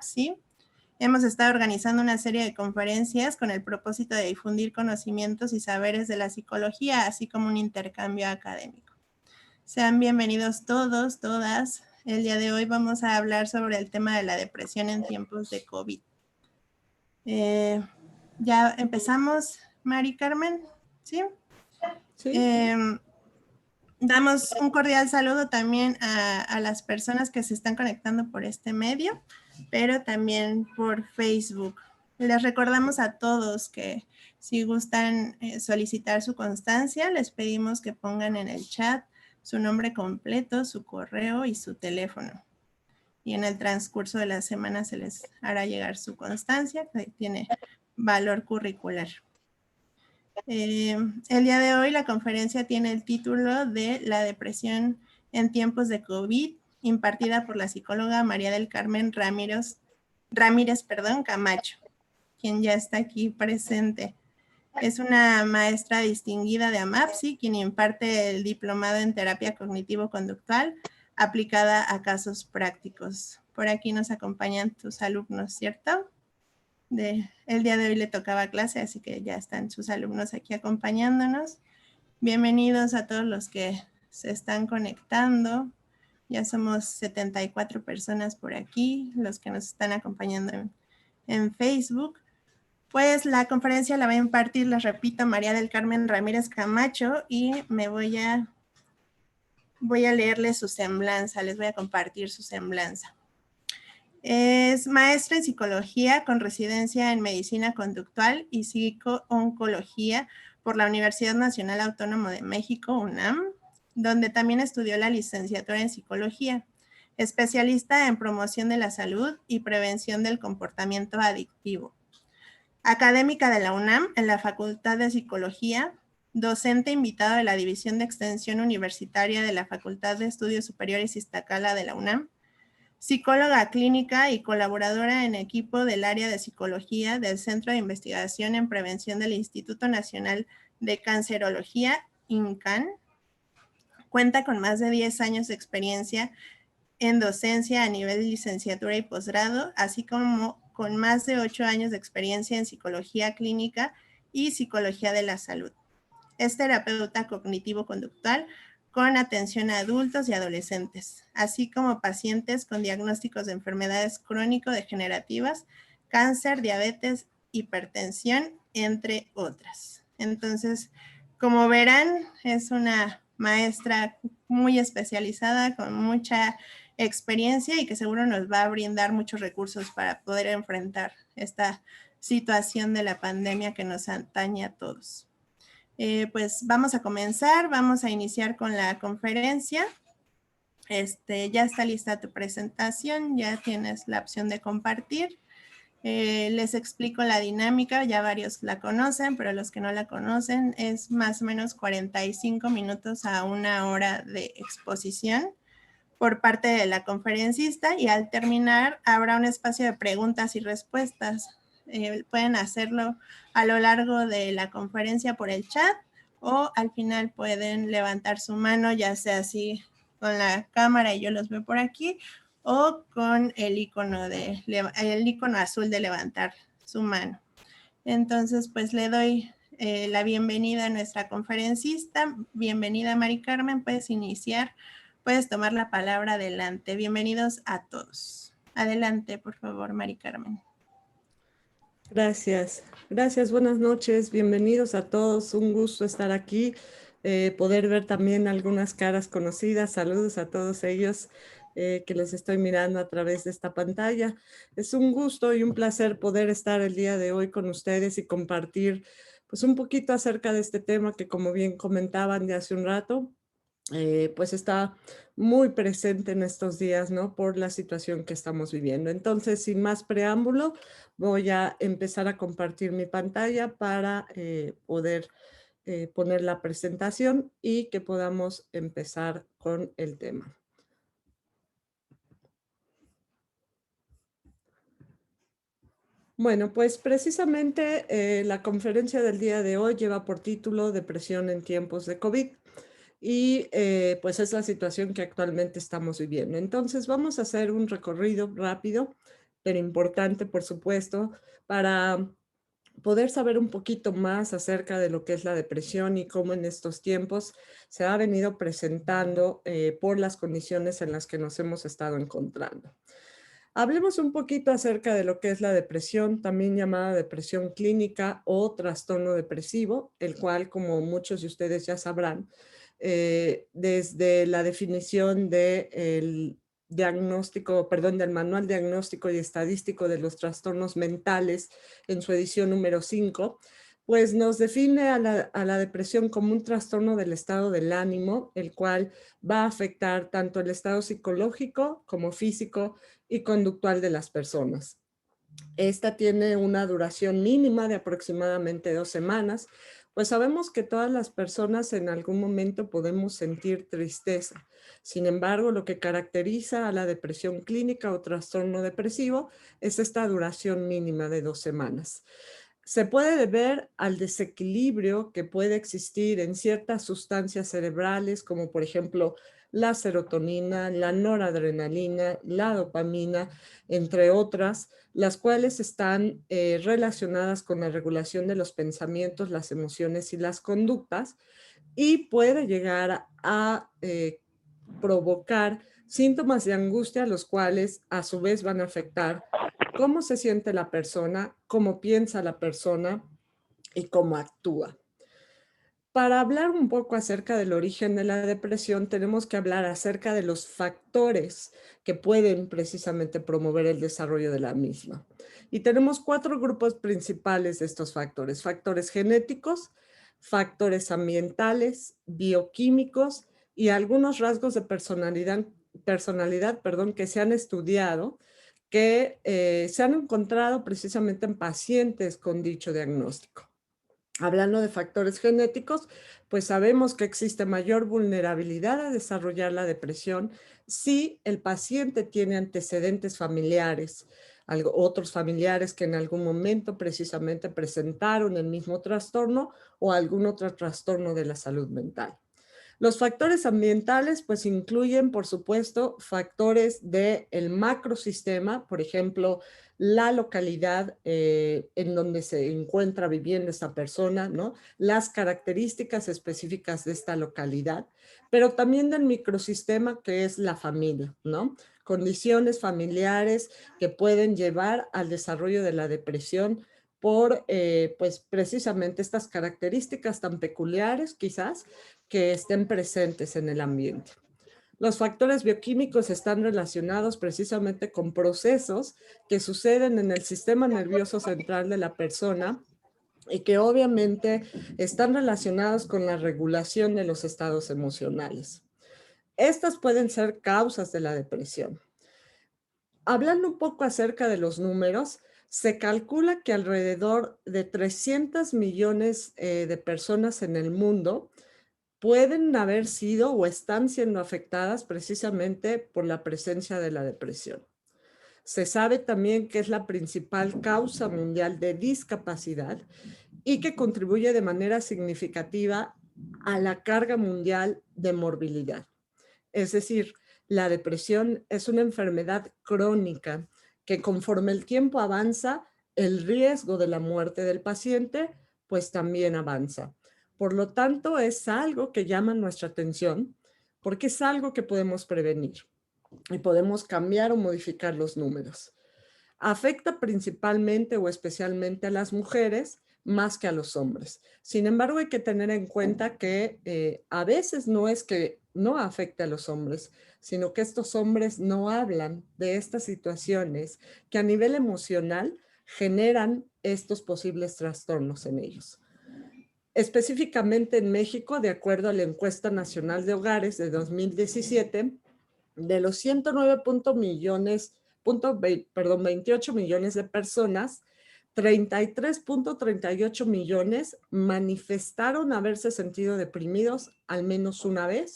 ¿sí? Hemos estado organizando una serie de conferencias con el propósito de difundir conocimientos y saberes de la psicología, así como un intercambio académico. Sean bienvenidos todos, todas. El día de hoy vamos a hablar sobre el tema de la depresión en tiempos de COVID. Ya empezamos, Mari Carmen, ¿sí? Sí. Damos un cordial saludo también a las personas que se están conectando por este medio, pero también por Facebook. Les recordamos a todos que si gustan solicitar su constancia, les pedimos que pongan en el chat su nombre completo, su correo y su teléfono. Y en el transcurso de la semana se les hará llegar su constancia, que tiene valor curricular. El día de hoy la conferencia tiene el título de La depresión en tiempos de COVID, impartida por la psicóloga María del Carmen Ramírez Camacho, quien ya está aquí presente. Es una maestra distinguida de AMAPSI, quien imparte el diplomado en terapia cognitivo-conductual aplicada a casos prácticos. Por aquí nos acompañan tus alumnos, ¿cierto? El día de hoy le tocaba clase, así que ya están sus alumnos aquí acompañándonos. Bienvenidos a todos los que se están conectando. Ya somos 74 personas por aquí, los que nos están acompañando en Facebook. Pues la conferencia la va a impartir, les repito, María del Carmen Ramírez Camacho, y voy a leerles su semblanza, les voy a compartir su semblanza. Es maestra en psicología con residencia en medicina conductual y psico-oncología por la Universidad Nacional Autónoma de México, UNAM, donde también estudió la licenciatura en psicología. Especialista en promoción de la salud y prevención del comportamiento adictivo. Académica de la UNAM en la Facultad de Psicología, docente invitado de la División de Extensión Universitaria de la Facultad de Estudios Superiores Iztacala de la UNAM, psicóloga clínica y colaboradora en equipo del área de psicología del Centro de Investigación en Prevención del Instituto Nacional de Cancerología, INCAN. Cuenta con más de 10 años de experiencia en docencia a nivel de licenciatura y posgrado, así como con más de 8 años de experiencia en psicología clínica y psicología de la salud. Es terapeuta cognitivo-conductual con atención a adultos y adolescentes, así como pacientes con diagnósticos de enfermedades crónico-degenerativas, cáncer, diabetes, hipertensión, entre otras. Entonces, como verán, es una maestra muy especializada, con mucha experiencia y que seguro nos va a brindar muchos recursos para poder enfrentar esta situación de la pandemia que nos atañe a todos. Pues vamos a comenzar, vamos a iniciar con la conferencia. Ya está lista tu presentación, ya tienes la opción de compartir. Les explico la dinámica, ya varios la conocen, pero los que no la conocen es más o menos 45 minutos a 1 hora de exposición por parte de la conferencista, y al terminar habrá un espacio de preguntas y respuestas. Pueden hacerlo a lo largo de la conferencia por el chat, o al final pueden levantar su mano, ya sea así con la cámara y yo los veo por aquí, o con el icono azul de levantar su mano. Entonces, pues le doy la bienvenida a nuestra conferencista. Bienvenida, Mari Carmen, puedes iniciar, puedes tomar la palabra. Adelante. Bienvenidos a todos. Adelante, por favor, Mari Carmen. Gracias. Gracias, buenas noches. Bienvenidos a todos. Un gusto estar aquí, poder ver también algunas caras conocidas. Saludos a todos ellos que los estoy mirando a través de esta pantalla. Es un gusto y un placer poder estar el día de hoy con ustedes y compartir pues un poquito acerca de este tema que, como bien comentaban de hace un rato, pues está muy presente en estos días, ¿no? Por la situación que estamos viviendo. Entonces, sin más preámbulo, voy a empezar a compartir mi pantalla para poder poner la presentación y que podamos empezar con el tema. Bueno, pues precisamente la conferencia del día de hoy lleva por título Depresión en tiempos de COVID. Y pues es la situación que actualmente estamos viviendo. Entonces vamos a hacer un recorrido rápido pero importante, por supuesto, para poder saber un poquito más acerca de lo que es la depresión y cómo en estos tiempos se ha venido presentando por las condiciones en las que nos hemos estado encontrando. Hablemos un poquito acerca de lo que es la depresión, también llamada depresión clínica o trastorno depresivo, el cual, como muchos de ustedes ya sabrán, desde la definición del diagnóstico, perdón, del Manual Diagnóstico y Estadístico de los Trastornos Mentales, en su edición número 5, pues nos define a la depresión como un trastorno del estado del ánimo, el cual va a afectar tanto el estado psicológico como físico y conductual de las personas. Esta tiene una duración mínima de aproximadamente 2 semanas, pues sabemos que todas las personas en algún momento podemos sentir tristeza. Sin embargo, lo que caracteriza a la depresión clínica o trastorno depresivo es esta duración mínima de 2 semanas. Se puede deber al desequilibrio que puede existir en ciertas sustancias cerebrales, como por ejemplo la serotonina, la noradrenalina, la dopamina, entre otras, las cuales están relacionadas con la regulación de los pensamientos, las emociones y las conductas, y puede llegar a provocar síntomas de angustia, los cuales a su vez van a afectar cómo se siente la persona, cómo piensa la persona y cómo actúa. Para hablar un poco acerca del origen de la depresión, tenemos que hablar acerca de los factores que pueden precisamente promover el desarrollo de la misma. Y tenemos 4 grupos principales de estos factores: factores genéticos, factores ambientales, bioquímicos y algunos rasgos de personalidad, que se han estudiado, que se han encontrado precisamente en pacientes con dicho diagnóstico. Hablando de factores genéticos, pues sabemos que existe mayor vulnerabilidad a desarrollar la depresión si el paciente tiene antecedentes familiares, otros familiares que en algún momento precisamente presentaron el mismo trastorno o algún otro trastorno de la salud mental. Los factores ambientales pues incluyen, por supuesto, factores del macrosistema, por ejemplo, la localidad en donde se encuentra viviendo esta persona, ¿no? Las características específicas de esta localidad, pero también del microsistema que es la familia, ¿no? Condiciones familiares que pueden llevar al desarrollo de la depresión por, pues, precisamente estas características tan peculiares, quizás, que estén presentes en el ambiente. Los factores bioquímicos están relacionados precisamente con procesos que suceden en el sistema nervioso central de la persona y que obviamente están relacionados con la regulación de los estados emocionales. Estas pueden ser causas de la depresión. Hablando un poco acerca de los números, se calcula que alrededor de 300 millones de personas en el mundo pueden haber sido o están siendo afectadas precisamente por la presencia de la depresión. Se sabe también que es la principal causa mundial de discapacidad y que contribuye de manera significativa a la carga mundial de morbilidad. Es decir, la depresión es una enfermedad crónica que conforme el tiempo avanza, el riesgo de la muerte del paciente pues también avanza. Por lo tanto, es algo que llama nuestra atención porque es algo que podemos prevenir y podemos cambiar o modificar los números. Afecta principalmente o especialmente a las mujeres más que a los hombres. Sin embargo, hay que tener en cuenta que a veces no es que no afecte a los hombres, sino que estos hombres no hablan de estas situaciones que a nivel emocional generan estos posibles trastornos en ellos. Específicamente en México, de acuerdo a la Encuesta Nacional de Hogares de 2017, de los 109 28 millones de personas, 33.38 millones manifestaron haberse sentido deprimidos al menos una vez,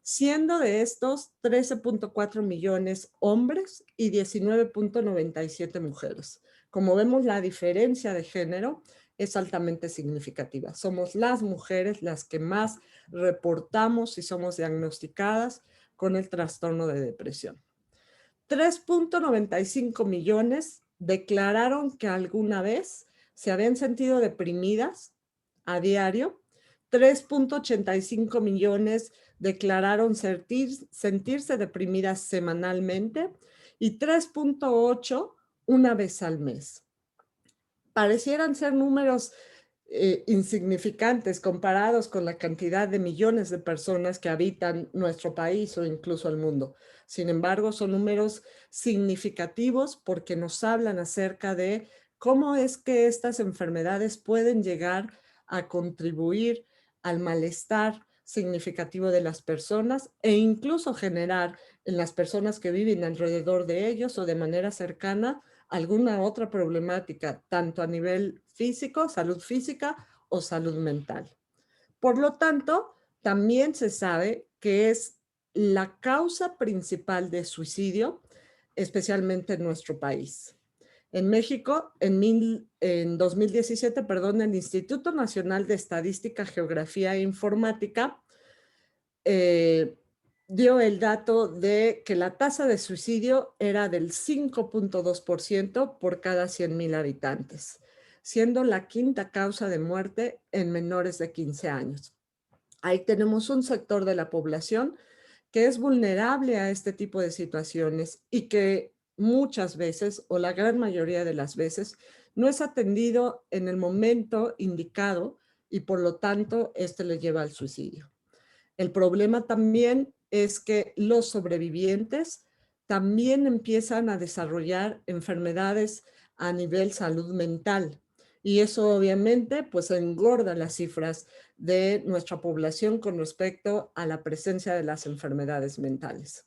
siendo de estos 13.4 millones hombres y 19.97 mujeres. Como vemos, la diferencia de género es altamente significativa. Somos las mujeres las que más reportamos y somos diagnosticadas con el trastorno de depresión. 3.95 millones declararon que alguna vez se habían sentido deprimidas a diario. 3.85 millones declararon sentirse deprimidas semanalmente y 3.8 una vez al mes. Parecieran ser números insignificantes comparados con la cantidad de millones de personas que habitan nuestro país o incluso el mundo. Sin embargo, son números significativos porque nos hablan acerca de cómo es que estas enfermedades pueden llegar a contribuir al malestar significativo de las personas e incluso generar en las personas que viven alrededor de ellos o de manera cercana alguna otra problemática, tanto a nivel físico, salud física o salud mental. Por lo tanto, también se sabe que es la causa principal de suicidio, especialmente en nuestro país. En México, en 2017, el Instituto Nacional de Estadística, Geografía e Informática dio el dato de que la tasa de suicidio era del 5.2% por cada 100,000 habitantes, siendo la quinta causa de muerte en menores de 15 años. Ahí tenemos un sector de la población que es vulnerable a este tipo de situaciones y que muchas veces, o la gran mayoría de las veces, no es atendido en el momento indicado y por lo tanto, este le lleva al suicidio. El problema también es que los sobrevivientes también empiezan a desarrollar enfermedades a nivel salud mental. Y eso obviamente pues engorda las cifras de nuestra población con respecto a la presencia de las enfermedades mentales.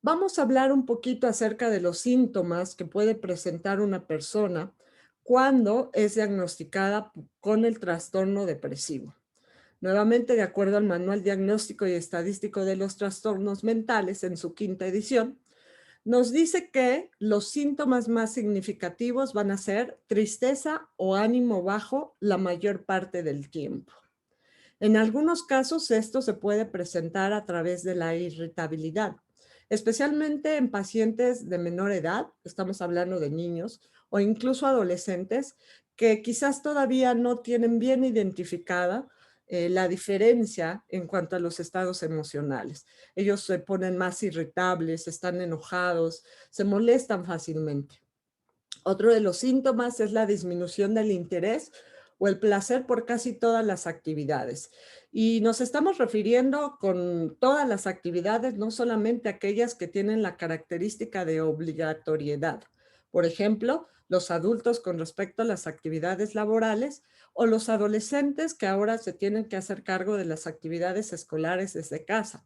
Vamos a hablar un poquito acerca de los síntomas que puede presentar una persona cuando es diagnosticada con el trastorno depresivo. Nuevamente, de acuerdo al Manual Diagnóstico y Estadístico de los Trastornos Mentales, en su quinta edición, nos dice que los síntomas más significativos van a ser tristeza o ánimo bajo la mayor parte del tiempo. En algunos casos, esto se puede presentar a través de la irritabilidad, especialmente en pacientes de menor edad, estamos hablando de niños, o incluso adolescentes que quizás todavía no tienen bien identificada la diferencia en cuanto a los estados emocionales. Ellos se ponen más irritables, están enojados, se molestan fácilmente. Otro de los síntomas es la disminución del interés o el placer por casi todas las actividades. Y nos estamos refiriendo con todas las actividades, no solamente aquellas que tienen la característica de obligatoriedad. Por ejemplo, los adultos con respecto a las actividades laborales o los adolescentes que ahora se tienen que hacer cargo de las actividades escolares desde casa.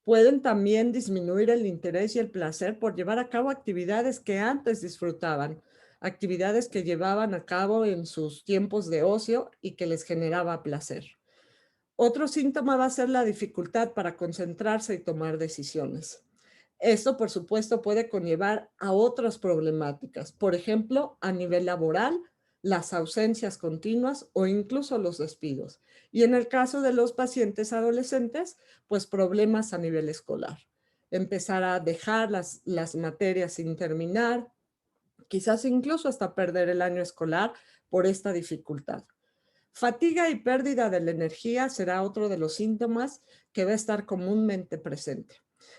Pueden también disminuir el interés y el placer por llevar a cabo actividades que antes disfrutaban, actividades que llevaban a cabo en sus tiempos de ocio y que les generaba placer. Otro síntoma va a ser la dificultad para concentrarse y tomar decisiones. Esto, por supuesto, puede conllevar a otras problemáticas, por ejemplo, a nivel laboral, las ausencias continuas o incluso los despidos. Y en el caso de los pacientes adolescentes, pues problemas a nivel escolar. Empezar a dejar las materias sin terminar, quizás incluso hasta perder el año escolar por esta dificultad. Fatiga y pérdida de la energía será otro de los síntomas que va a estar comúnmente presente.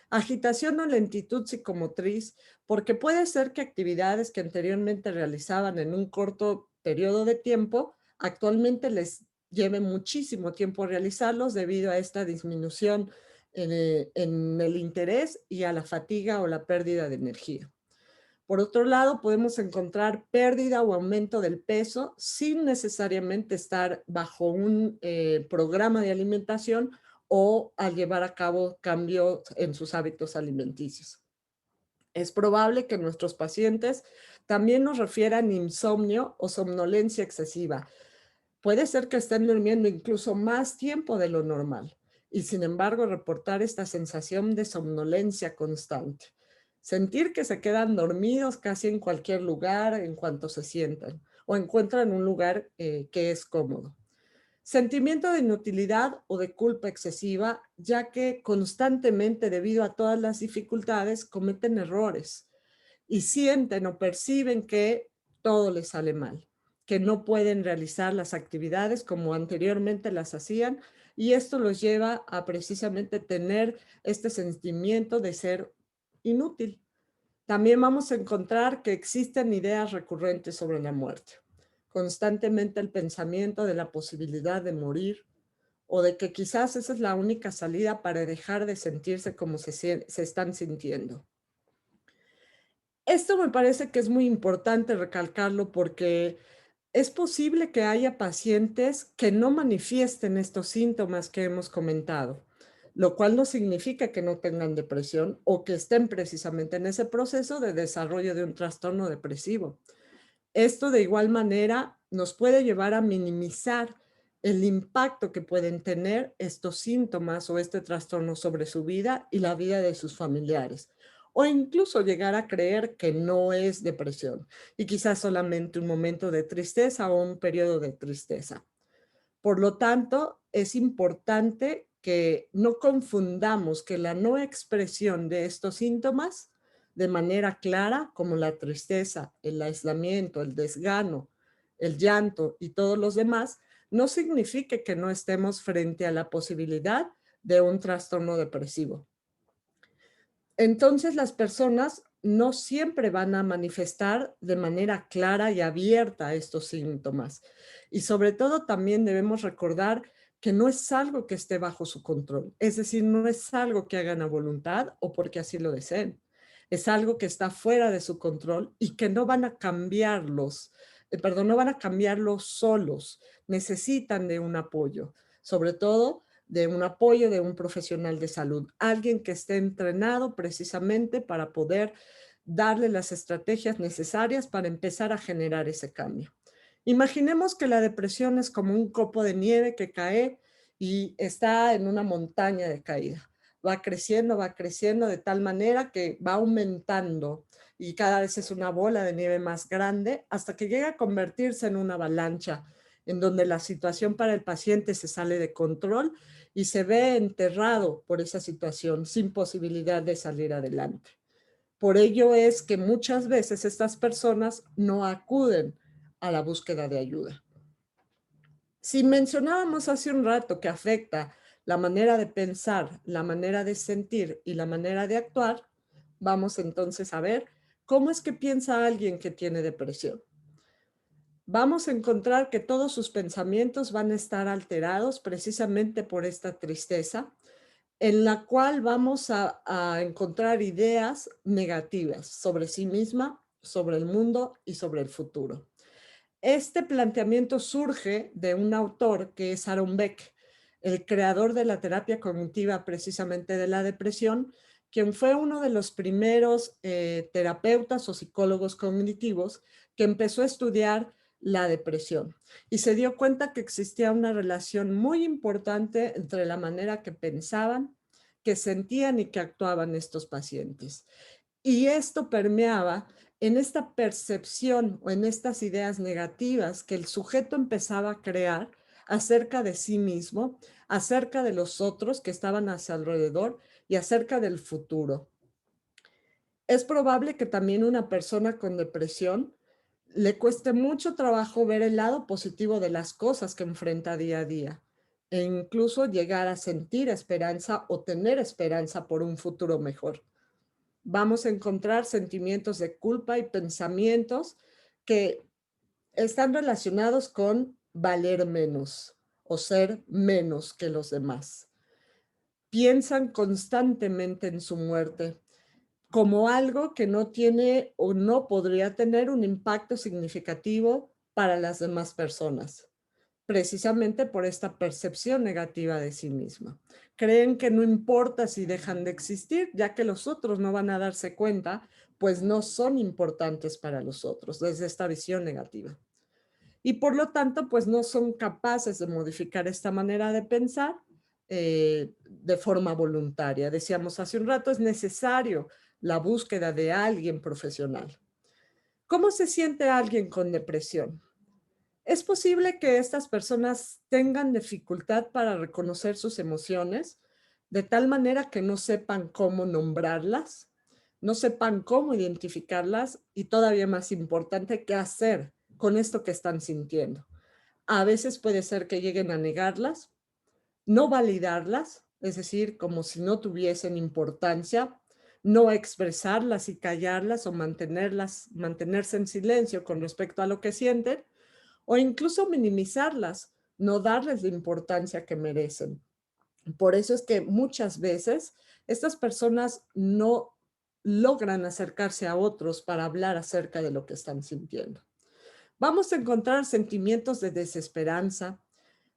Agitación o lentitud psicomotriz, porque puede ser que actividades que anteriormente realizaban en un corto periodo de tiempo, actualmente les lleve muchísimo tiempo realizarlos debido a esta disminución en el interés y a la fatiga o la pérdida de energía. Por otro lado, podemos encontrar pérdida o aumento del peso sin necesariamente estar bajo un programa de alimentación o al llevar a cabo cambios en sus hábitos alimenticios. Es probable que nuestros pacientes también nos refieran insomnio o somnolencia excesiva. Puede ser que estén durmiendo incluso más tiempo de lo normal y sin embargo reportar esta sensación de somnolencia constante. Sentir que se quedan dormidos casi en cualquier lugar en cuanto se sientan o encuentran un lugar que es cómodo. Sentimiento de inutilidad o de culpa excesiva, ya que constantemente, debido a todas las dificultades, cometen errores y sienten o perciben que todo les sale mal, que no pueden realizar las actividades como anteriormente las hacían, y esto los lleva a precisamente tener este sentimiento de ser inútil. También vamos a encontrar que existen ideas recurrentes sobre la muerte. Constantemente el pensamiento de la posibilidad de morir o de que quizás esa es la única salida para dejar de sentirse como se están sintiendo. Esto me parece que es muy importante recalcarlo porque es posible que haya pacientes que no manifiesten estos síntomas que hemos comentado, lo cual no significa que no tengan depresión o que estén precisamente en ese proceso de desarrollo de un trastorno depresivo. Esto de igual manera nos puede llevar a minimizar el impacto que pueden tener estos síntomas o este trastorno sobre su vida y la vida de sus familiares, o incluso llegar a creer que no es depresión y quizás solamente un momento de tristeza o un periodo de tristeza. Por lo tanto, es importante que no confundamos que la no expresión de estos síntomas de manera clara, como la tristeza, el aislamiento, el desgano, el llanto y todos los demás, no signifique que no estemos frente a la posibilidad de un trastorno depresivo. Entonces, las personas no siempre van a manifestar de manera clara y abierta estos síntomas. Y sobre todo también debemos recordar que no es algo que esté bajo su control. Es decir, no es algo que hagan a voluntad o porque así lo deseen. Es algo que está fuera de su control y que no van a cambiarlos, no van a cambiarlos solos. Necesitan de un apoyo. Sobre todo de un apoyo de un profesional de salud, alguien que esté entrenado precisamente para poder darle las estrategias necesarias para empezar a generar ese cambio. Imaginemos que la depresión es como un copo de nieve que cae y está en una montaña de caída. Va creciendo de tal manera que va aumentando y cada vez es una bola de nieve más grande hasta que llega a convertirse en una avalancha en donde la situación para el paciente se sale de control y se ve enterrado por esa situación sin posibilidad de salir adelante. Por ello es que muchas veces estas personas no acuden a la búsqueda de ayuda. Si mencionábamos hace un rato que afecta la manera de pensar, la manera de sentir y la manera de actuar, vamos entonces a ver cómo es que piensa alguien que tiene depresión. Vamos a encontrar que todos sus pensamientos van a estar alterados precisamente por esta tristeza, en la cual vamos a encontrar ideas negativas sobre sí misma, sobre el mundo y sobre el futuro. Este planteamiento surge de un autor que es Aaron Beck, el creador de la terapia cognitiva precisamente de la depresión, quien fue uno de los primeros terapeutas o psicólogos cognitivos que empezó a estudiar la depresión y se dio cuenta que existía una relación muy importante entre la manera que pensaban, que sentían y que actuaban estos pacientes. Y esto permeaba en esta percepción o en estas ideas negativas que el sujeto empezaba a crear acerca de sí mismo, acerca de los otros que estaban a su alrededor y acerca del futuro. Es probable que también una persona con depresión le cueste mucho trabajo ver el lado positivo de las cosas que enfrenta día a día e incluso llegar a sentir esperanza o tener esperanza por un futuro mejor. Vamos a encontrar sentimientos de culpa y pensamientos que están relacionados con valer menos o ser menos que los demás. Piensan constantemente en su muerte como algo que no tiene o no podría tener un impacto significativo para las demás personas, precisamente por esta percepción negativa de sí misma. Creen que no importa si dejan de existir, ya que los otros no van a darse cuenta, pues no son importantes para los otros, desde esta visión negativa. Y por lo tanto, pues no son capaces de modificar esta manera de pensar de forma voluntaria. Decíamos hace un rato, es necesario la búsqueda de alguien profesional. ¿Cómo se siente alguien con depresión? Es posible que estas personas tengan dificultad para reconocer sus emociones, de tal manera que no sepan cómo nombrarlas, no sepan cómo identificarlas y todavía más importante, qué hacer con esto que están sintiendo. A veces puede ser que lleguen a negarlas, no validarlas, es decir, como si no tuviesen importancia, no expresarlas y callarlas o mantenerse en silencio con respecto a lo que sienten, o incluso minimizarlas, no darles la importancia que merecen. Por eso es que muchas veces estas personas no logran acercarse a otros para hablar acerca de lo que están sintiendo. Vamos a encontrar sentimientos de desesperanza,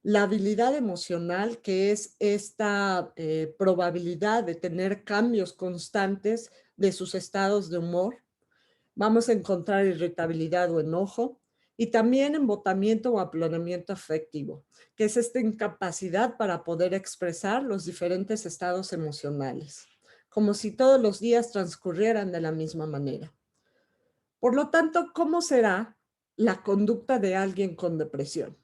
la habilidad emocional, que es esta probabilidad de tener cambios constantes de sus estados de humor. Vamos a encontrar irritabilidad o enojo y también embotamiento o aplanamiento afectivo, que es esta incapacidad para poder expresar los diferentes estados emocionales, como si todos los días transcurrieran de la misma manera. Por lo tanto, ¿cómo será la conducta de alguien con depresión?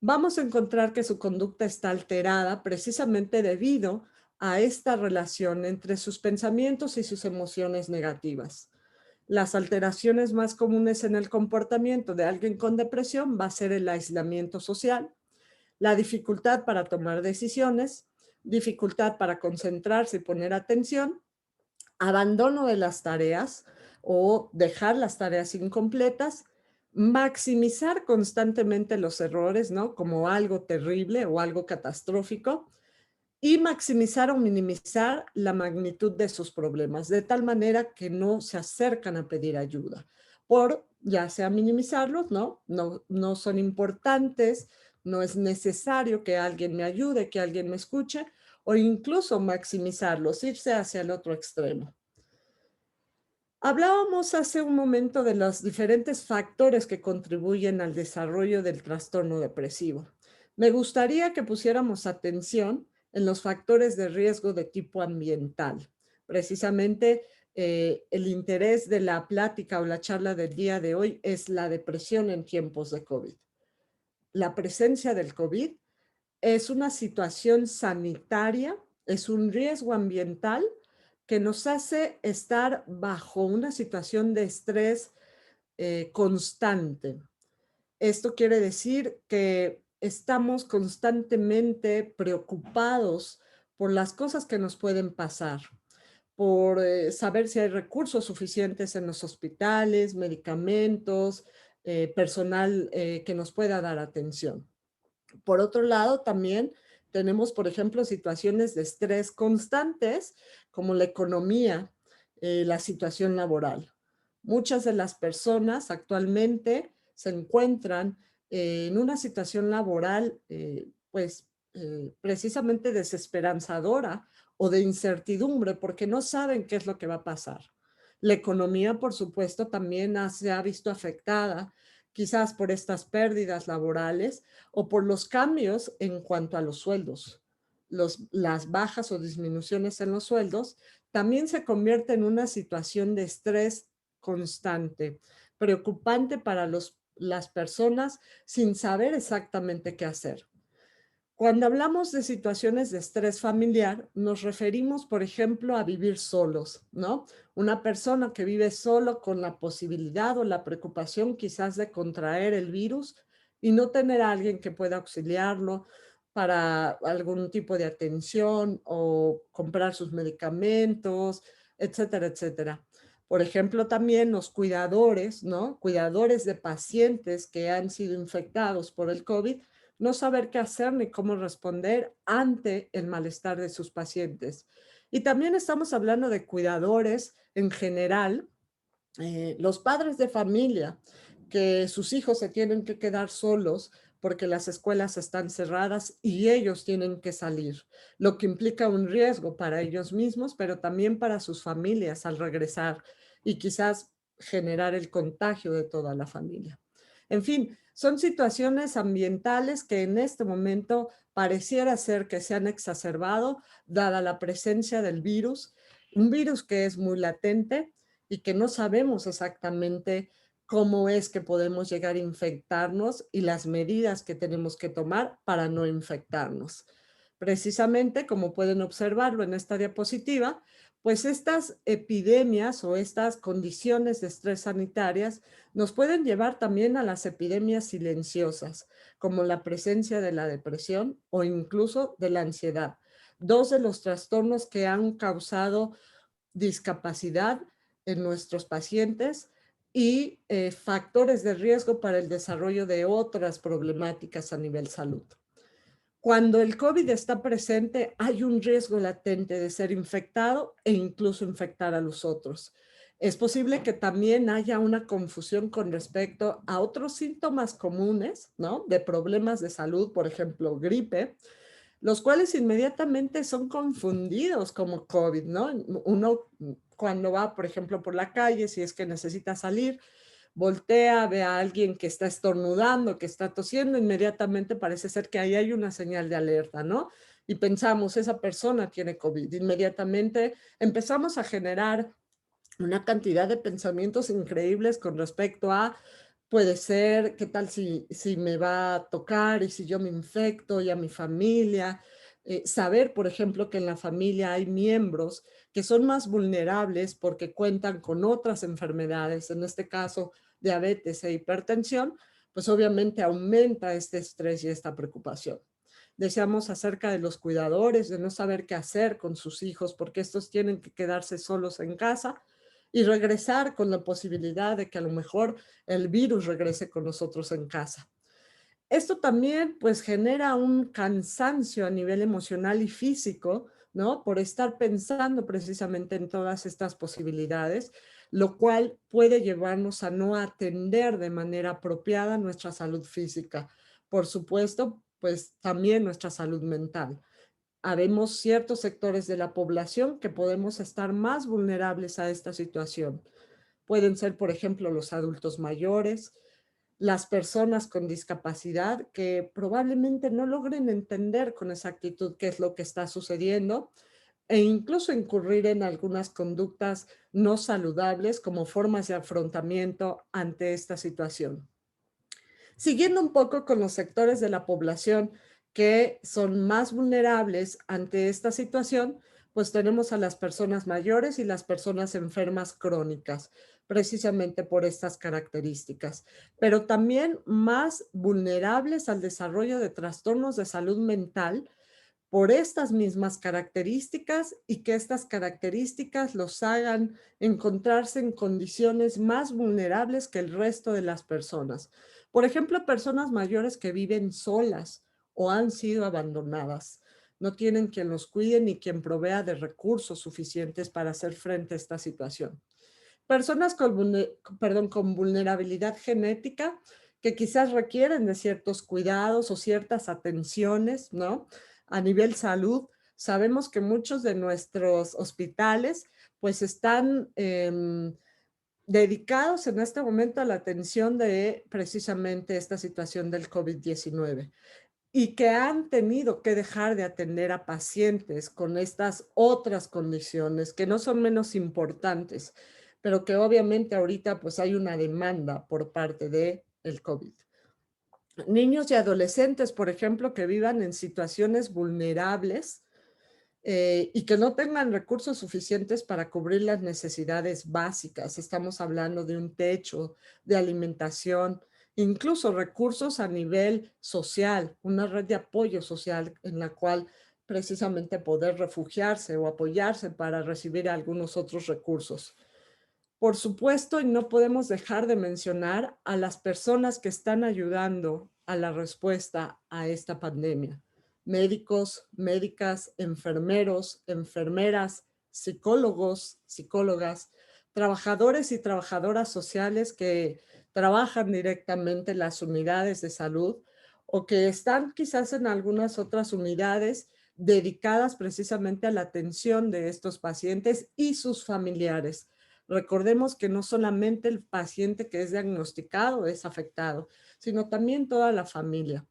Vamos a encontrar que su conducta está alterada precisamente debido a esta relación entre sus pensamientos y sus emociones negativas. Las alteraciones más comunes en el comportamiento de alguien con depresión va a ser el aislamiento social, la dificultad para tomar decisiones, dificultad para concentrarse y poner atención, abandono de las tareas o dejar las tareas incompletas, maximizar constantemente los errores, ¿no? Como algo terrible o algo catastrófico, y maximizar o minimizar la magnitud de sus problemas, de tal manera que no se acercan a pedir ayuda, por ya sea minimizarlos, ¿no? No son importantes, no es necesario que alguien me ayude, que alguien me escuche, o incluso maximizarlos, irse hacia el otro extremo. Hablábamos hace un momento de los diferentes factores que contribuyen al desarrollo del trastorno depresivo. Me gustaría que pusiéramos atención en los factores de riesgo de tipo ambiental. Precisamente el interés de la plática o la charla del día de hoy es la depresión en tiempos de COVID. La presencia del COVID es una situación sanitaria, es un riesgo ambiental que nos hace estar bajo una situación de estrés constante. Esto quiere decir que estamos constantemente preocupados por las cosas que nos pueden pasar, por saber si hay recursos suficientes en los hospitales, medicamentos, personal que nos pueda dar atención. Por otro lado, también tenemos, por ejemplo, situaciones de estrés constantes, como la economía, la situación laboral. Muchas de las personas actualmente se encuentran en una situación laboral, precisamente desesperanzadora o de incertidumbre, porque no saben qué es lo que va a pasar. La economía, por supuesto, también se ha visto afectada, quizás por estas pérdidas laborales o por los cambios en cuanto a los sueldos. Las bajas o disminuciones en los sueldos también se convierte en una situación de estrés constante, preocupante para las personas sin saber exactamente qué hacer. Cuando hablamos de situaciones de estrés familiar, nos referimos, por ejemplo, a vivir solos, ¿no? Una persona que vive solo con la posibilidad o la preocupación quizás de contraer el virus y no tener a alguien que pueda auxiliarlo para algún tipo de atención o comprar sus medicamentos, etcétera, etcétera. Por ejemplo, también los cuidadores, ¿no? Cuidadores de pacientes que han sido infectados por el COVID, no saber qué hacer ni cómo responder ante el malestar de sus pacientes. Y también estamos hablando de cuidadores en general, los padres de familia, que sus hijos se tienen que quedar solos porque las escuelas están cerradas y ellos tienen que salir, lo que implica un riesgo para ellos mismos, pero también para sus familias al regresar y quizás generar el contagio de toda la familia. En fin, son situaciones ambientales que en este momento pareciera ser que se han exacerbado dada la presencia del virus, un virus que es muy latente y que no sabemos exactamente cómo es que podemos llegar a infectarnos y las medidas que tenemos que tomar para no infectarnos. Precisamente, como pueden observarlo en esta diapositiva, pues estas epidemias o estas condiciones de estrés sanitarias nos pueden llevar también a las epidemias silenciosas, como la presencia de la depresión o incluso de la ansiedad, dos de los trastornos que han causado discapacidad en nuestros pacientes y factores de riesgo para el desarrollo de otras problemáticas a nivel salud. Cuando el COVID está presente, hay un riesgo latente de ser infectado e incluso infectar a los otros. Es posible que también haya una confusión con respecto a otros síntomas comunes, ¿no? De problemas de salud, por ejemplo, gripe, los cuales inmediatamente son confundidos como COVID, ¿no? Uno cuando va, por ejemplo, por la calle, si es que necesita salir, voltea, ve a alguien que está estornudando, que está tosiendo, inmediatamente parece ser que ahí hay una señal de alerta, ¿no? Y pensamos, esa persona tiene COVID. Inmediatamente empezamos a generar una cantidad de pensamientos increíbles con respecto a, puede ser, ¿qué tal si me va a tocar y si yo me infecto y a mi familia? Saber, por ejemplo, que en la familia hay miembros que son más vulnerables porque cuentan con otras enfermedades, en este caso diabetes e hipertensión, pues obviamente aumenta este estrés y esta preocupación. Decíamos acerca de los cuidadores, de no saber qué hacer con sus hijos porque estos tienen que quedarse solos en casa y regresar con la posibilidad de que a lo mejor el virus regrese con nosotros en casa. Esto también pues genera un cansancio a nivel emocional y físico, ¿no? Por estar pensando precisamente en todas estas posibilidades, lo cual puede llevarnos a no atender de manera apropiada nuestra salud física. Por supuesto, pues también nuestra salud mental. Habemos ciertos sectores de la población que podemos estar más vulnerables a esta situación. Pueden ser, por ejemplo, los adultos mayores, las personas con discapacidad que probablemente no logren entender con exactitud qué es lo que está sucediendo e incluso incurrir en algunas conductas no saludables como formas de afrontamiento ante esta situación. Siguiendo un poco con los sectores de la población que son más vulnerables ante esta situación, pues tenemos a las personas mayores y las personas enfermas crónicas, precisamente por estas características, pero también más vulnerables al desarrollo de trastornos de salud mental por estas mismas características y que estas características los hagan encontrarse en condiciones más vulnerables que el resto de las personas. Por ejemplo, personas mayores que viven solas o han sido abandonadas. No tienen quien los cuide ni quien provea de recursos suficientes para hacer frente a esta situación. Personas con vulnerabilidad genética que quizás requieren de ciertos cuidados o ciertas atenciones, ¿no? A nivel salud, sabemos que muchos de nuestros hospitales pues están dedicados en este momento a la atención de precisamente esta situación del COVID-19 y que han tenido que dejar de atender a pacientes con estas otras condiciones que no son menos importantes, pero que obviamente ahorita pues hay una demanda por parte de el COVID. Niños y adolescentes, por ejemplo, que vivan en situaciones vulnerables y que no tengan recursos suficientes para cubrir las necesidades básicas. Estamos hablando de un techo, de alimentación, incluso recursos a nivel social, una red de apoyo social en la cual precisamente poder refugiarse o apoyarse para recibir algunos otros recursos. Por supuesto, y no podemos dejar de mencionar a las personas que están ayudando a la respuesta a esta pandemia. Médicos, médicas, enfermeros, enfermeras, psicólogos, psicólogas, trabajadores y trabajadoras sociales que trabajan directamente en las unidades de salud o que están quizás en algunas otras unidades dedicadas precisamente a la atención de estos pacientes y sus familiares. Recordemos que no solamente el paciente que es diagnosticado es afectado, sino también toda la familia.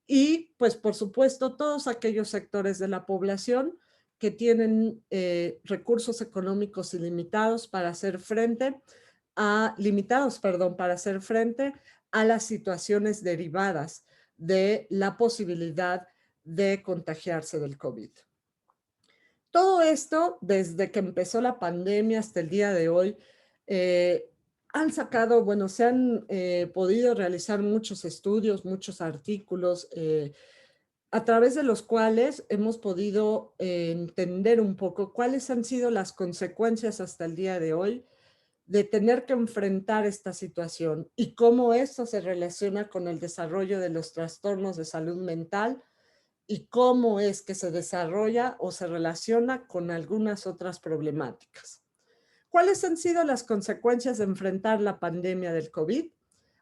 Y pues por supuesto todos aquellos sectores de la población que tienen recursos económicos ilimitados para hacer frente limitados, perdón, para hacer frente a las situaciones derivadas de la posibilidad de contagiarse del COVID. Todo esto, desde que empezó la pandemia hasta el día de hoy, eh, han sacado, bueno, se han podido realizar muchos estudios, muchos artículos, a través de los cuales hemos podido entender un poco cuáles han sido las consecuencias hasta el día de hoy de tener que enfrentar esta situación y cómo esto se relaciona con el desarrollo de los trastornos de salud mental y cómo es que se desarrolla o se relaciona con algunas otras problemáticas. ¿Cuáles han sido las consecuencias de enfrentar la pandemia del COVID?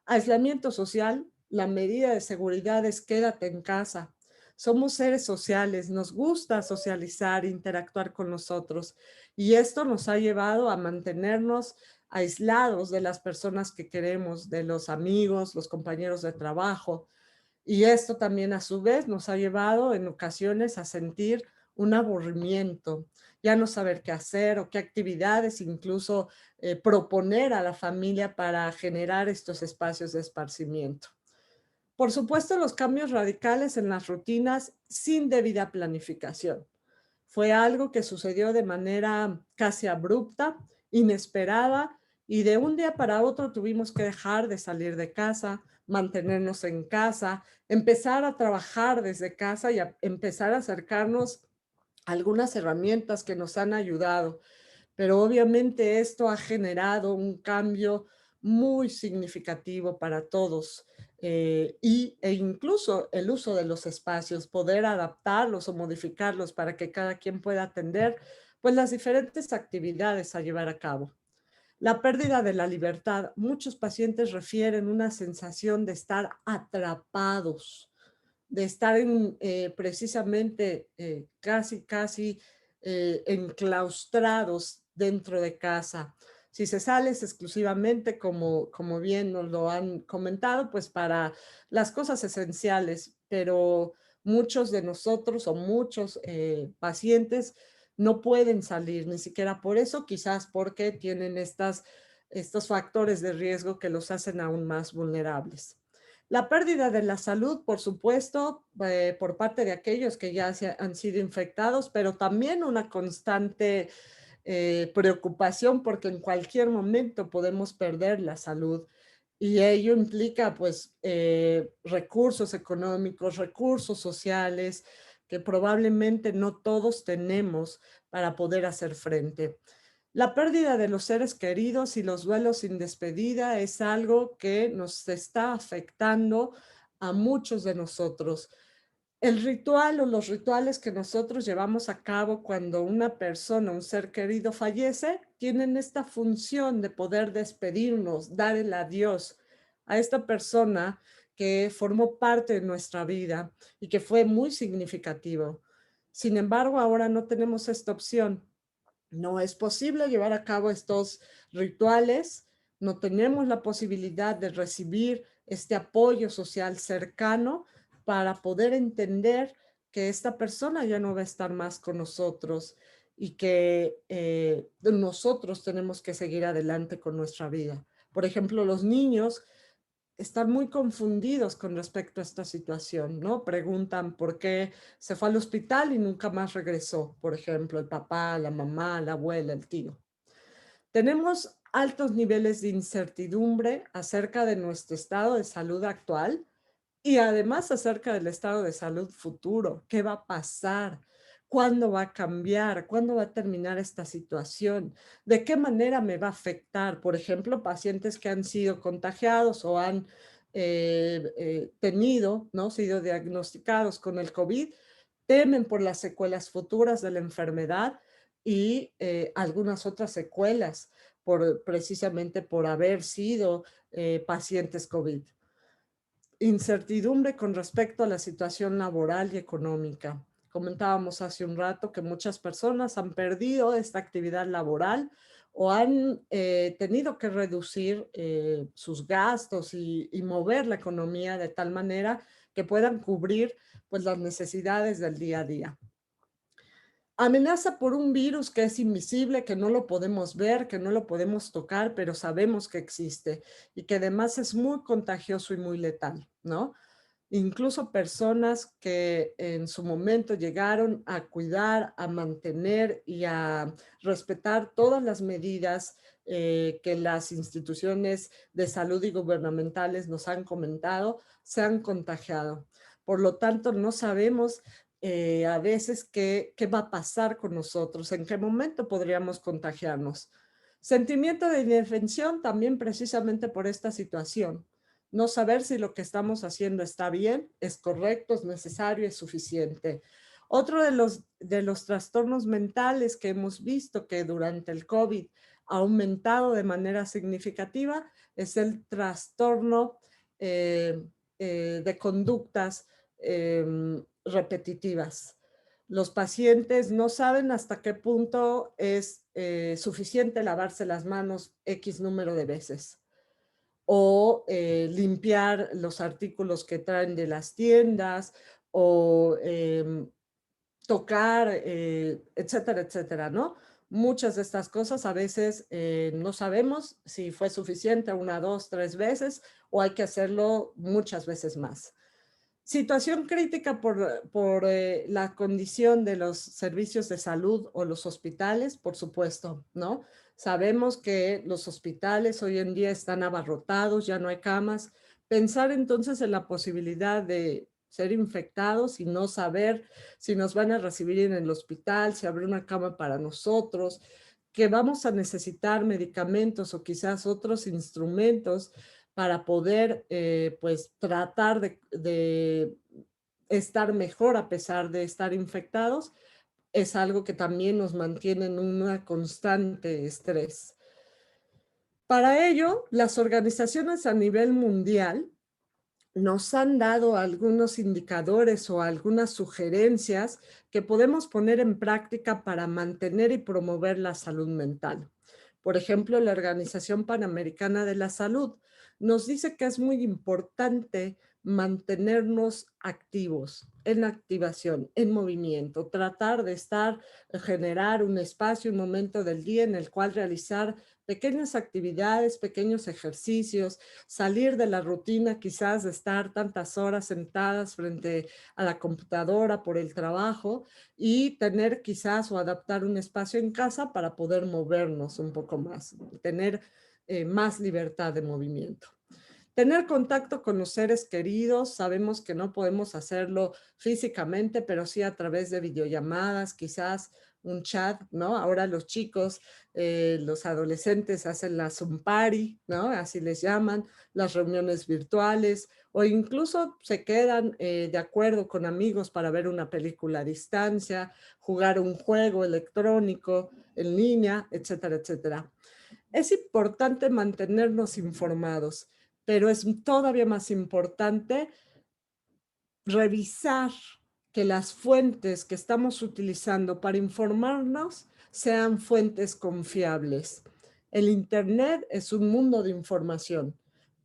Aislamiento social, la medida de seguridad es quédate en casa. Somos seres sociales, nos gusta socializar, interactuar con nosotros y esto nos ha llevado a mantenernos aislados de las personas que queremos, de los amigos, los compañeros de trabajo. Y esto también a su vez nos ha llevado en ocasiones a sentir un aburrimiento, ya no saber qué hacer o qué actividades incluso proponer a la familia para generar estos espacios de esparcimiento. Por supuesto, los cambios radicales en las rutinas sin debida planificación. Fue algo que sucedió de manera casi abrupta, inesperada, y de un día para otro tuvimos que dejar de salir de casa, mantenernos en casa, empezar a trabajar desde casa y empezar a acercarnos a algunas herramientas que nos han ayudado, pero obviamente esto ha generado un cambio muy significativo para todos e incluso el uso de los espacios, poder adaptarlos o modificarlos para que cada quien pueda atender pues las diferentes actividades a llevar a cabo. La pérdida de la libertad. Muchos pacientes refieren una sensación de estar atrapados, de estar precisamente casi enclaustrados dentro de casa. Si se sale es exclusivamente, como bien nos lo han comentado, pues para las cosas esenciales, pero muchos de nosotros o muchos pacientes no pueden salir, ni siquiera por eso, quizás porque tienen estos factores de riesgo que los hacen aún más vulnerables. La pérdida de la salud, por supuesto, por parte de aquellos que ya han sido infectados, pero también una constante preocupación porque en cualquier momento podemos perder la salud y ello implica pues recursos económicos, recursos sociales que probablemente no todos tenemos para poder hacer frente. La pérdida de los seres queridos y los duelos sin despedida es algo que nos está afectando a muchos de nosotros. El ritual o los rituales que nosotros llevamos a cabo cuando una persona, un ser querido fallece, tienen esta función de poder despedirnos, dar el adiós a esta persona que formó parte de nuestra vida y que fue muy significativo. Sin embargo, ahora no tenemos esta opción. No es posible llevar a cabo estos rituales, no tenemos la posibilidad de recibir este apoyo social cercano para poder entender que esta persona ya no va a estar más con nosotros y que nosotros tenemos que seguir adelante con nuestra vida. Por ejemplo, los niños están muy confundidos con respecto a esta situación, ¿no? Preguntan por qué se fue al hospital y nunca más regresó, por ejemplo, el papá, la mamá, la abuela, el tío. Tenemos altos niveles de incertidumbre acerca de nuestro estado de salud actual y además acerca del estado de salud futuro. ¿Qué va a pasar? ¿Cuándo va a cambiar? ¿Cuándo va a terminar esta situación? ¿De qué manera me va a afectar? Por ejemplo, pacientes que han sido contagiados o han tenido, ¿no? Sido diagnosticados con el COVID, temen por las secuelas futuras de la enfermedad y algunas otras secuelas precisamente por haber sido pacientes COVID. Incertidumbre con respecto a la situación laboral y económica. Comentábamos hace un rato que muchas personas han perdido esta actividad laboral o han tenido que reducir sus gastos y mover la economía de tal manera que puedan cubrir pues, las necesidades del día a día. amenaza por un virus que es invisible, que no lo podemos ver, que no lo podemos tocar, pero sabemos que existe y que además es muy contagioso y muy letal, ¿no? Incluso personas que en su momento llegaron a cuidar, a mantener y a respetar todas las medidas que las instituciones de salud y gubernamentales nos han comentado, se han contagiado. Por lo tanto, no sabemos a veces qué va a pasar con nosotros, en qué momento podríamos contagiarnos. Sentimiento de indefensión también precisamente por esta situación. No saber si lo que estamos haciendo está bien, es correcto, es necesario, es suficiente. Otro de los trastornos mentales que hemos visto que durante el COVID ha aumentado de manera significativa es el trastorno de conductas repetitivas. Los pacientes no saben hasta qué punto es suficiente lavarse las manos X número de veces o limpiar los artículos que traen de las tiendas o tocar, etcétera, etcétera, ¿no? Muchas de estas cosas a veces no sabemos si fue suficiente una, dos, tres veces o hay que hacerlo muchas veces más. Situación crítica por la condición de los servicios de salud o los hospitales, por supuesto, ¿no? Sabemos que los hospitales hoy en día están abarrotados, ya no hay camas. Pensar entonces en la posibilidad de ser infectados y no saber si nos van a recibir en el hospital, si habrá una cama para nosotros, que vamos a necesitar medicamentos o quizás otros instrumentos para poder pues tratar de estar mejor a pesar de estar infectados, es algo que también nos mantiene en una constante estrés. Para ello, las organizaciones a nivel mundial nos han dado algunos indicadores o algunas sugerencias que podemos poner en práctica para mantener y promover la salud mental. Por ejemplo, la Organización Panamericana de la Salud nos dice que es muy importante mantenernos activos, en activación, en movimiento, tratar de generar un espacio, un momento del día en el cual realizar pequeñas actividades, pequeños ejercicios, salir de la rutina quizás de estar tantas horas sentadas frente a la computadora por el trabajo y tener quizás o adaptar un espacio en casa para poder movernos un poco más, tener más libertad de movimiento. Tener contacto con los seres queridos, sabemos que no podemos hacerlo físicamente, pero sí a través de videollamadas, quizás un chat, ¿no? Ahora los chicos, los adolescentes hacen la Zoom Party, ¿no? Así les llaman, las reuniones virtuales, o incluso se quedan de acuerdo con amigos para ver una película a distancia, jugar un juego electrónico en línea, etcétera, etcétera. Es importante mantenernos informados, pero es todavía más importante revisar que las fuentes que estamos utilizando para informarnos sean fuentes confiables. El Internet es un mundo de información,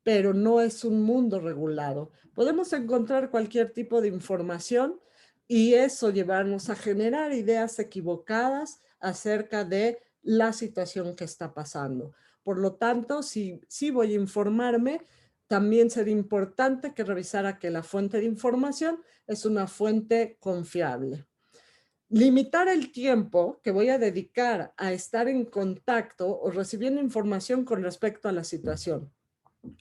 pero no es un mundo regulado. Podemos encontrar cualquier tipo de información y eso llevarnos a generar ideas equivocadas acerca de la situación que está pasando. Por lo tanto, si voy a informarme, también sería importante que revisara que la fuente de información es una fuente confiable. Limitar el tiempo que voy a dedicar a estar en contacto o recibiendo información con respecto a la situación.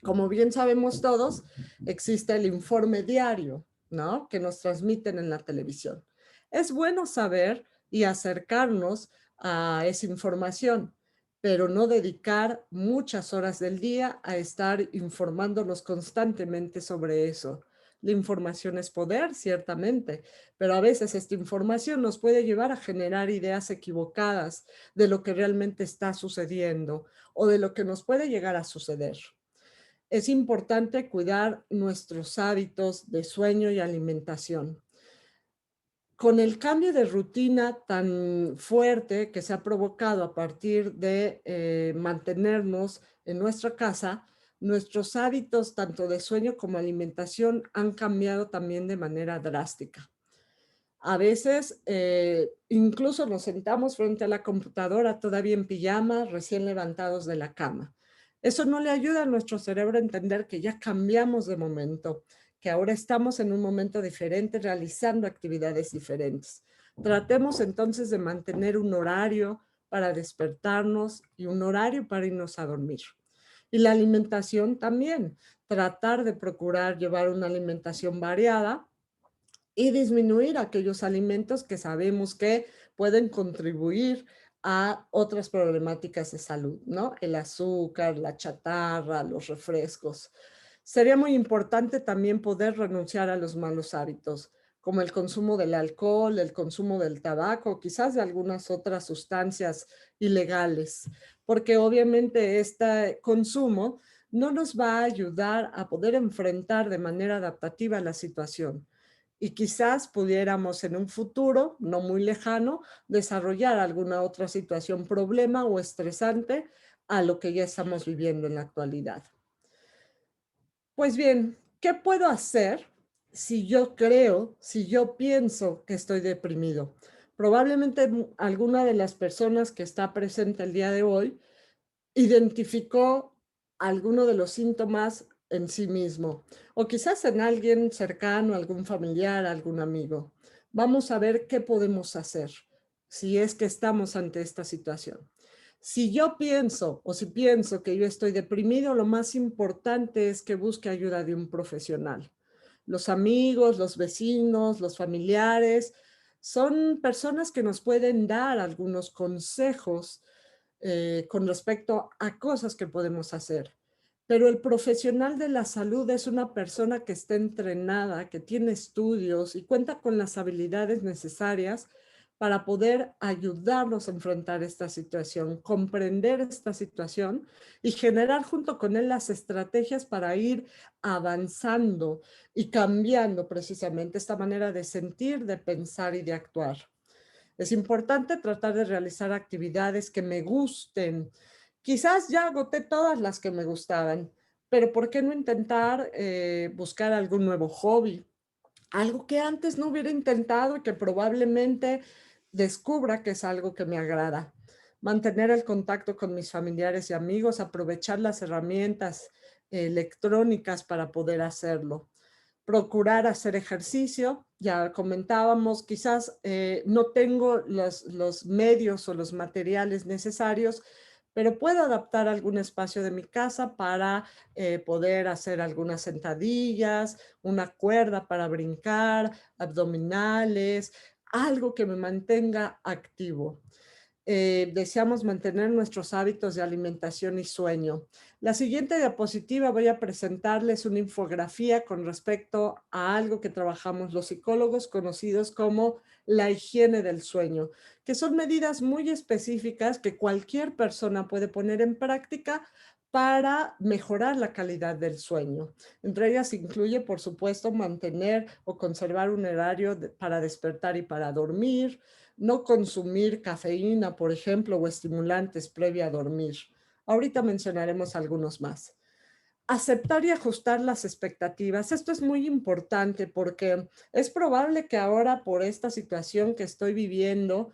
Como bien sabemos todos, existe el informe diario, ¿no? Que nos transmiten en la televisión. Es bueno saber y acercarnos a esa información, pero no dedicar muchas horas del día a estar informándonos constantemente sobre eso. La información es poder, ciertamente, pero a veces esta información nos puede llevar a generar ideas equivocadas de lo que realmente está sucediendo o de lo que nos puede llegar a suceder. Es importante cuidar nuestros hábitos de sueño y alimentación. Con el cambio de rutina tan fuerte que se ha provocado a partir de mantenernos en nuestra casa, nuestros hábitos tanto de sueño como alimentación han cambiado también de manera drástica. A veces incluso nos sentamos frente a la computadora todavía en pijama, recién levantados de la cama. Eso no le ayuda a nuestro cerebro a entender que ya cambiamos de momento, que ahora estamos en un momento diferente, realizando actividades diferentes. Tratemos entonces de mantener un horario para despertarnos y un horario para irnos a dormir. Y la alimentación también, tratar de procurar llevar una alimentación variada y disminuir aquellos alimentos que sabemos que pueden contribuir a otras problemáticas de salud, ¿no? El azúcar, la chatarra, los refrescos. Sería muy importante también poder renunciar a los malos hábitos, como el consumo del alcohol, el consumo del tabaco, quizás de algunas otras sustancias ilegales, porque obviamente este consumo no nos va a ayudar a poder enfrentar de manera adaptativa la situación y quizás pudiéramos en un futuro no muy lejano desarrollar alguna otra situación, problema o estresante a lo que ya estamos viviendo en la actualidad. Pues bien, ¿qué puedo hacer si yo creo, si yo pienso que estoy deprimido? Probablemente alguna de las personas que está presente el día de hoy identificó alguno de los síntomas en sí mismo o quizás en alguien cercano, algún familiar, algún amigo. Vamos a ver qué podemos hacer si es que estamos ante esta situación. Si yo pienso o si pienso que yo estoy deprimido, lo más importante es que busque ayuda de un profesional. Los amigos, los vecinos, los familiares son personas que nos pueden dar algunos consejos con respecto a cosas que podemos hacer. Pero el profesional de la salud es una persona que está entrenada, que tiene estudios y cuenta con las habilidades necesarias para poder ayudarnos a enfrentar esta situación, comprender esta situación y generar junto con él las estrategias para ir avanzando y cambiando precisamente esta manera de sentir, de pensar y de actuar. Es importante tratar de realizar actividades que me gusten. Quizás ya agoté todas las que me gustaban, pero ¿por qué no intentar buscar algún nuevo hobby? Algo que antes no hubiera intentado y que probablemente descubra que es algo que me agrada. Mantener el contacto con mis familiares y amigos, aprovechar las herramientas electrónicas para poder hacerlo. Procurar hacer ejercicio, ya comentábamos, quizás no tengo los medios o los materiales necesarios, pero puedo adaptar algún espacio de mi casa para poder hacer algunas sentadillas, una cuerda para brincar, abdominales, algo que me mantenga activo. Deseamos mantener nuestros hábitos de alimentación y sueño. La siguiente diapositiva voy a presentarles una infografía con respecto a algo que trabajamos los psicólogos conocidos como la higiene del sueño, que son medidas muy específicas que cualquier persona puede poner en práctica para mejorar la calidad del sueño. Entre ellas incluye, por supuesto, mantener o conservar un horario para despertar y para dormir, no consumir cafeína, por ejemplo, o estimulantes previa a dormir. Ahorita mencionaremos algunos más. Aceptar y ajustar las expectativas. Esto es muy importante porque es probable que ahora por esta situación que estoy viviendo,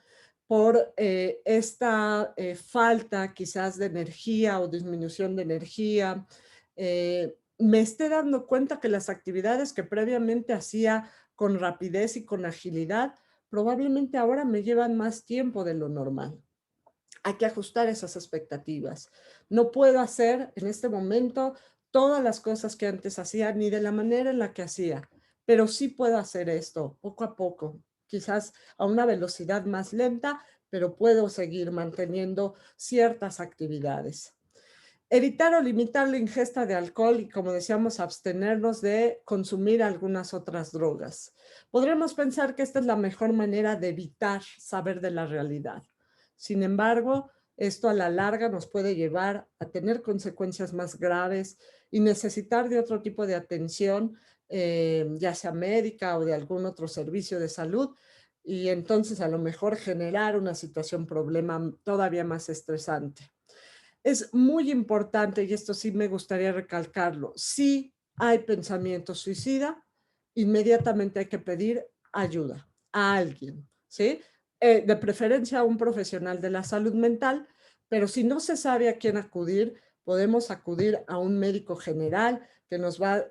por esta falta quizás de energía o disminución de energía, me esté dando cuenta que las actividades que previamente hacía con rapidez y con agilidad, probablemente ahora me llevan más tiempo de lo normal. Hay que ajustar esas expectativas. No puedo hacer en este momento todas las cosas que antes hacía, ni de la manera en la que hacía, pero sí puedo hacer esto poco a poco, quizás a una velocidad más lenta, pero puedo seguir manteniendo ciertas actividades. Evitar o limitar la ingesta de alcohol y, como decíamos, abstenernos de consumir algunas otras drogas. Podremos pensar que esta es la mejor manera de evitar saber de la realidad. Sin embargo, esto a la larga nos puede llevar a tener consecuencias más graves y necesitar de otro tipo de atención, ya sea médica o de algún otro servicio de salud, y entonces a lo mejor generar una situación, problema todavía más estresante. Es muy importante, y esto sí me gustaría recalcarlo, si hay pensamiento suicida, inmediatamente hay que pedir ayuda. a alguien, ¿sí? De preferencia a un profesional de la salud mental, pero si no se sabe a quién acudir, podemos acudir a un médico general que nos va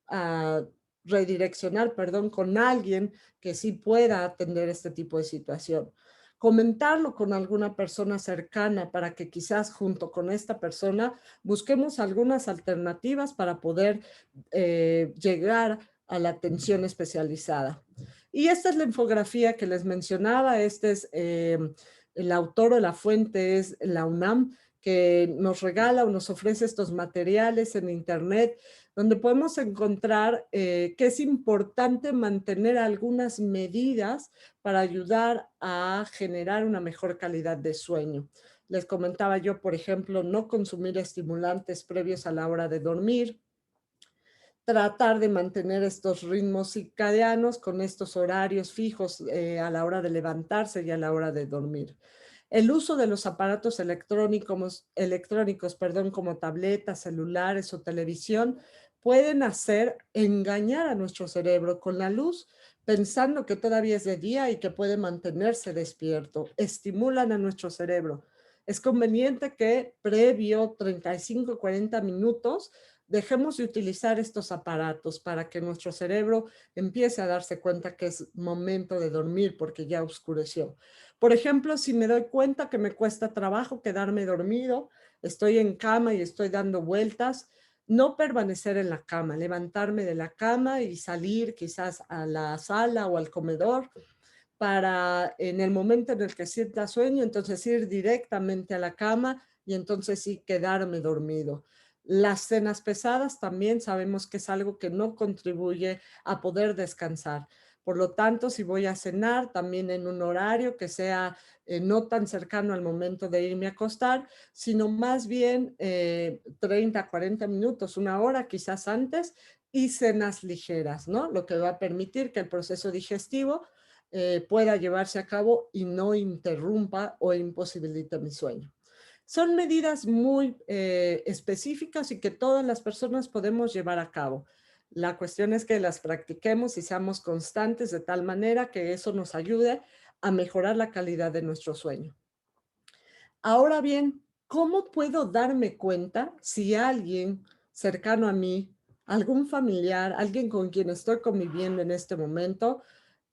a redireccionar, perdón, con alguien que sí pueda atender este tipo de situación. Comentarlo con alguna persona cercana para que quizás junto con esta persona busquemos algunas alternativas para poder llegar a la atención especializada. Y esta es la infografía que les mencionaba. Este es el autor o la fuente es la UNAM, que nos regala o nos ofrece estos materiales en Internet, donde podemos encontrar que es importante mantener algunas medidas para ayudar a generar una mejor calidad de sueño. Les comentaba yo, por ejemplo, no consumir estimulantes previos a la hora de dormir, tratar de mantener estos ritmos circadianos con estos horarios fijos a la hora de levantarse y a la hora de dormir. El uso de los aparatos electrónicos, perdón, como tabletas, celulares o televisión, pueden hacer engañar a nuestro cerebro con la luz, pensando que todavía es de día y que puede mantenerse despierto. Estimulan a nuestro cerebro. Es conveniente que previo 35-40 minutos dejemos de utilizar estos aparatos para que nuestro cerebro empiece a darse cuenta que es momento de dormir porque ya oscureció. Por ejemplo, si me doy cuenta que me cuesta trabajo quedarme dormido, estoy en cama y estoy dando vueltas, no permanecer en la cama, levantarme de la cama y salir quizás a la sala o al comedor para en el momento en el que sienta sueño, entonces ir directamente a la cama y entonces sí quedarme dormido. Las cenas pesadas también sabemos que es algo que no contribuye a poder descansar. Por lo tanto, si voy a cenar, también en un horario que sea no tan cercano al momento de irme a acostar, sino más bien 30, 40 minutos, una hora quizás antes, y cenas ligeras, ¿no? Lo que va a permitir que el proceso digestivo pueda llevarse a cabo y no interrumpa o imposibilite mi sueño. Son medidas muy específicas y que todas las personas podemos llevar a cabo. La cuestión es que las practiquemos y seamos constantes de tal manera que eso nos ayude a mejorar la calidad de nuestro sueño. Ahora bien, ¿cómo puedo darme cuenta si alguien cercano a mí, algún familiar, alguien con quien estoy conviviendo en este momento,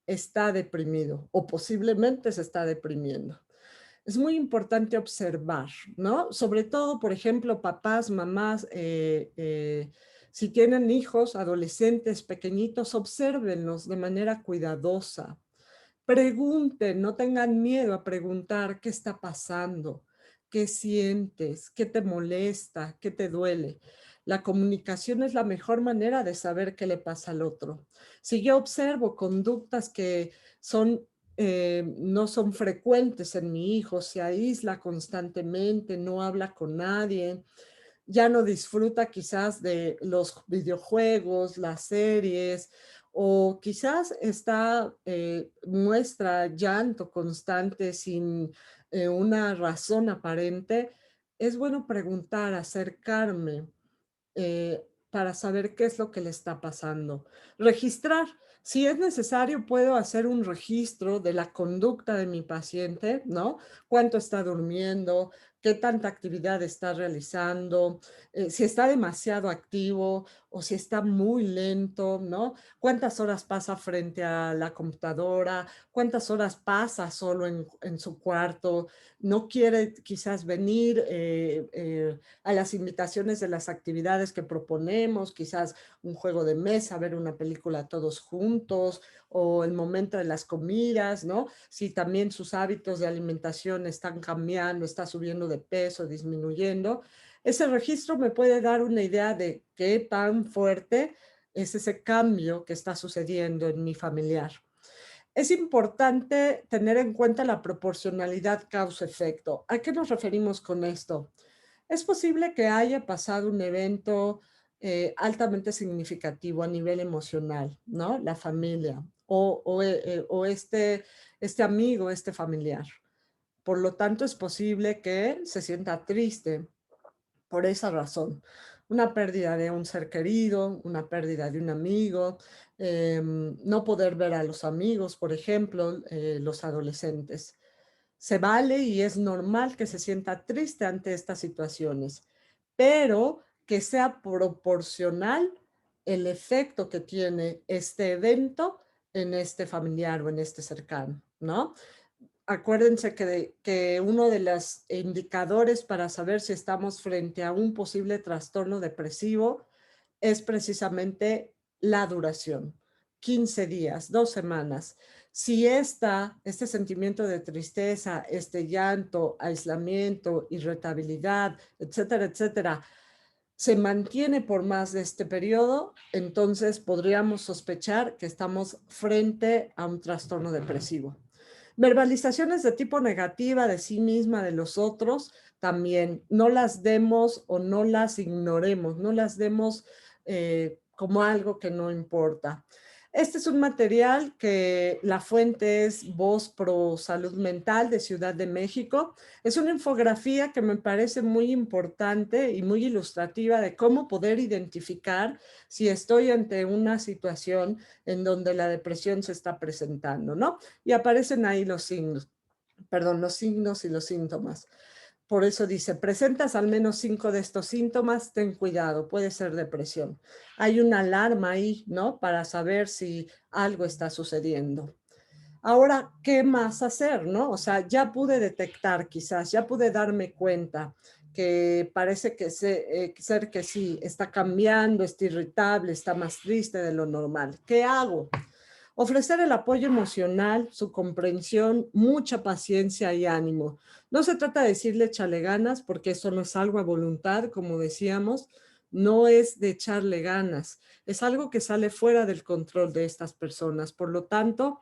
está deprimido o posiblemente se está deprimiendo? Es muy importante observar, ¿no? Sobre todo, por ejemplo, papás, mamás, si tienen hijos, adolescentes, pequeñitos, obsérvenlos de manera cuidadosa. Pregunten, no tengan miedo a preguntar qué está pasando, qué sientes, qué te molesta, qué te duele. La comunicación es la mejor manera de saber qué le pasa al otro. Si yo observo conductas que son, no son frecuentes en mi hijo, se aísla constantemente, no habla con nadie, ya no disfruta quizás de los videojuegos, las series, o quizás muestra llanto constante sin una razón aparente, es bueno preguntar, acercarme para saber qué es lo que le está pasando. Registrar. Si es necesario, puedo hacer un registro de la conducta de mi paciente, ¿no? Cuánto está durmiendo, qué tanta actividad está realizando, si está demasiado activo o si está muy lento, ¿no? Cuántas horas pasa frente a la computadora, cuántas horas pasa solo en su cuarto, no quiere quizás venir a las invitaciones de las actividades que proponemos, quizás un juego de mesa, ver una película todos juntos o el momento de las comidas, ¿no? Si también sus hábitos de alimentación están cambiando, está subiendo de peso, disminuyendo. Ese registro me puede dar una idea de qué tan fuerte es ese cambio que está sucediendo en mi familiar. Es importante tener en cuenta la proporcionalidad causa-efecto. ¿A qué nos referimos con esto? Es posible que haya pasado un evento altamente significativo a nivel emocional, ¿no? La familia o este amigo, este familiar. Por lo tanto, es posible que se sienta triste por esa razón. una pérdida de un ser querido, una pérdida de un amigo, no poder ver a los amigos, por ejemplo, los adolescentes. Se vale y es normal que se sienta triste ante estas situaciones, pero que sea proporcional el efecto que tiene este evento en este familiar o en este cercano, ¿no? Acuérdense que uno de los indicadores para saber si estamos frente a un posible trastorno depresivo es precisamente la duración, 15 días, 2 semanas. Si este sentimiento de tristeza, este llanto, aislamiento, irritabilidad, etcétera, etcétera, se mantiene por más de este periodo, entonces podríamos sospechar que estamos frente a un trastorno depresivo. Verbalizaciones de tipo negativa de sí misma, de los otros, también no las demos o no las ignoremos, no las demos como algo que no importa. Este es un material que la fuente es Voz Pro Salud Mental de Ciudad de México. Es una infografía que me parece muy importante y muy ilustrativa de cómo poder identificar si estoy ante una situación en donde la depresión se está presentando, ¿no? Y aparecen ahí los signos, perdón, los signos y los síntomas. Por eso dice, presentas al menos 5 de estos síntomas, ten cuidado, puede ser depresión. Hay una alarma ahí, ¿no? Para saber si algo está sucediendo. Ahora, ¿qué más hacer, no? O sea, ya pude detectar quizás, ya pude darme cuenta que parece que ser que sí, está cambiando, está irritable, está más triste de lo normal. ¿Qué hago? Ofrecer el apoyo emocional, su comprensión, mucha paciencia y ánimo. No se trata de decirle échale ganas, porque eso no es algo a voluntad, como decíamos, no es de echarle ganas, es algo que sale fuera del control de estas personas. Por lo tanto,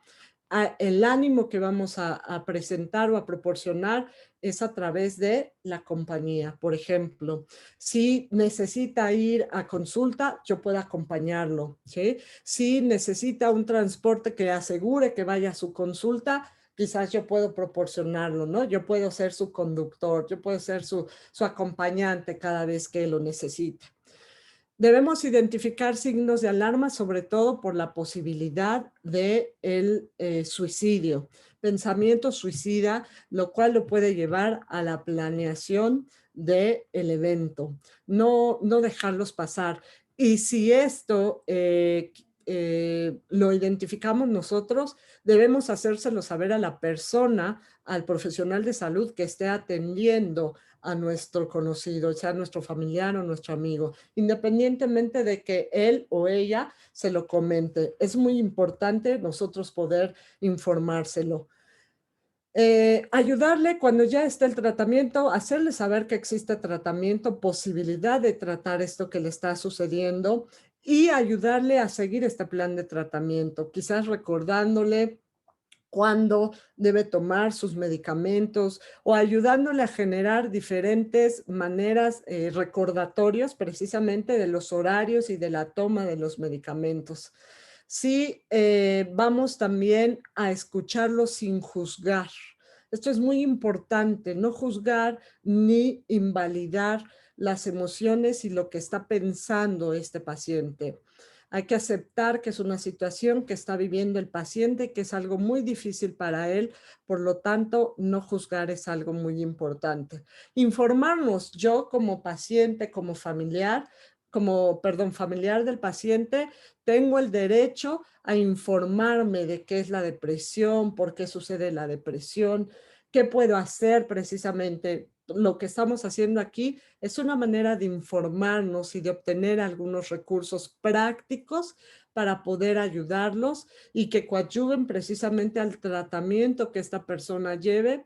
el ánimo que vamos a presentar o a proporcionar es a través de la compañía. Por ejemplo, si necesita ir a consulta, yo puedo acompañarlo, ¿sí? Si necesita un transporte que asegure que vaya a su consulta, quizás yo puedo proporcionarlo, ¿no? Yo puedo ser su conductor, yo puedo ser su acompañante cada vez que lo necesite. Debemos identificar signos de alarma, sobre todo por la posibilidad de el suicidio, pensamiento suicida, lo cual lo puede llevar a la planeación del evento, no dejarlos pasar. Y si esto lo identificamos nosotros, debemos hacérselo saber a la persona, al profesional de salud que esté atendiendo a nuestro conocido, sea nuestro familiar o nuestro amigo, independientemente de que él o ella se lo comente. Es muy importante nosotros poder informárselo. Ayudarle cuando ya está el tratamiento, hacerle saber que existe tratamiento, posibilidad de tratar esto que le está sucediendo y ayudarle a seguir este plan de tratamiento, quizás recordándole cuándo debe tomar sus medicamentos o ayudándole a generar diferentes maneras, recordatorios precisamente de los horarios y de la toma de los medicamentos. Sí, vamos también a escucharlo sin juzgar. Esto es muy importante, no juzgar ni invalidar las emociones y lo que está pensando este paciente. Hay que aceptar que es una situación que está viviendo el paciente, que es algo muy difícil para él, por lo tanto, no juzgar es algo muy importante. Informarnos, yo como paciente, como familiar, familiar del paciente, tengo el derecho a informarme de qué es la depresión, por qué sucede la depresión, qué puedo hacer precisamente. Lo que estamos haciendo aquí es una manera de informarnos y de obtener algunos recursos prácticos para poder ayudarlos y que coadyuven precisamente al tratamiento que esta persona lleve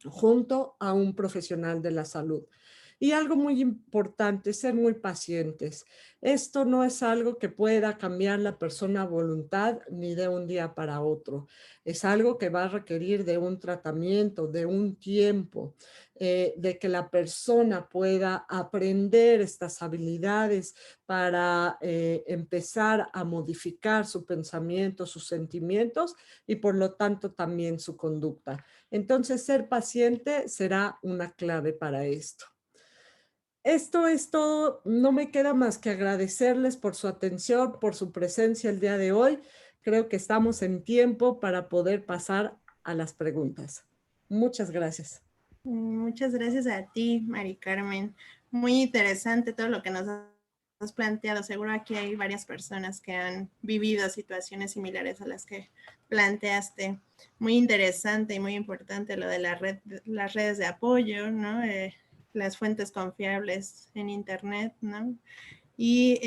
junto a un profesional de la salud. Y algo muy importante, ser muy pacientes. Esto no es algo que pueda cambiar la persona a voluntad ni de un día para otro. Es algo que va a requerir de un tratamiento, de un tiempo, de que la persona pueda aprender estas habilidades para empezar a modificar su pensamiento, sus sentimientos y por lo tanto también su conducta. Entonces, ser paciente será una clave para esto. esto es todo. No me queda más que agradecerles por su atención, por su presencia el día de hoy. Creo que estamos en tiempo para poder pasar a las preguntas. Muchas gracias. Muchas gracias a ti, Mari Carmen. Muy interesante todo lo que nos has planteado. Seguro aquí hay varias personas que han vivido situaciones similares a las que planteaste. Muy interesante y muy importante lo de las redes de apoyo, ¿no? Las fuentes confiables en Internet, ¿no? Y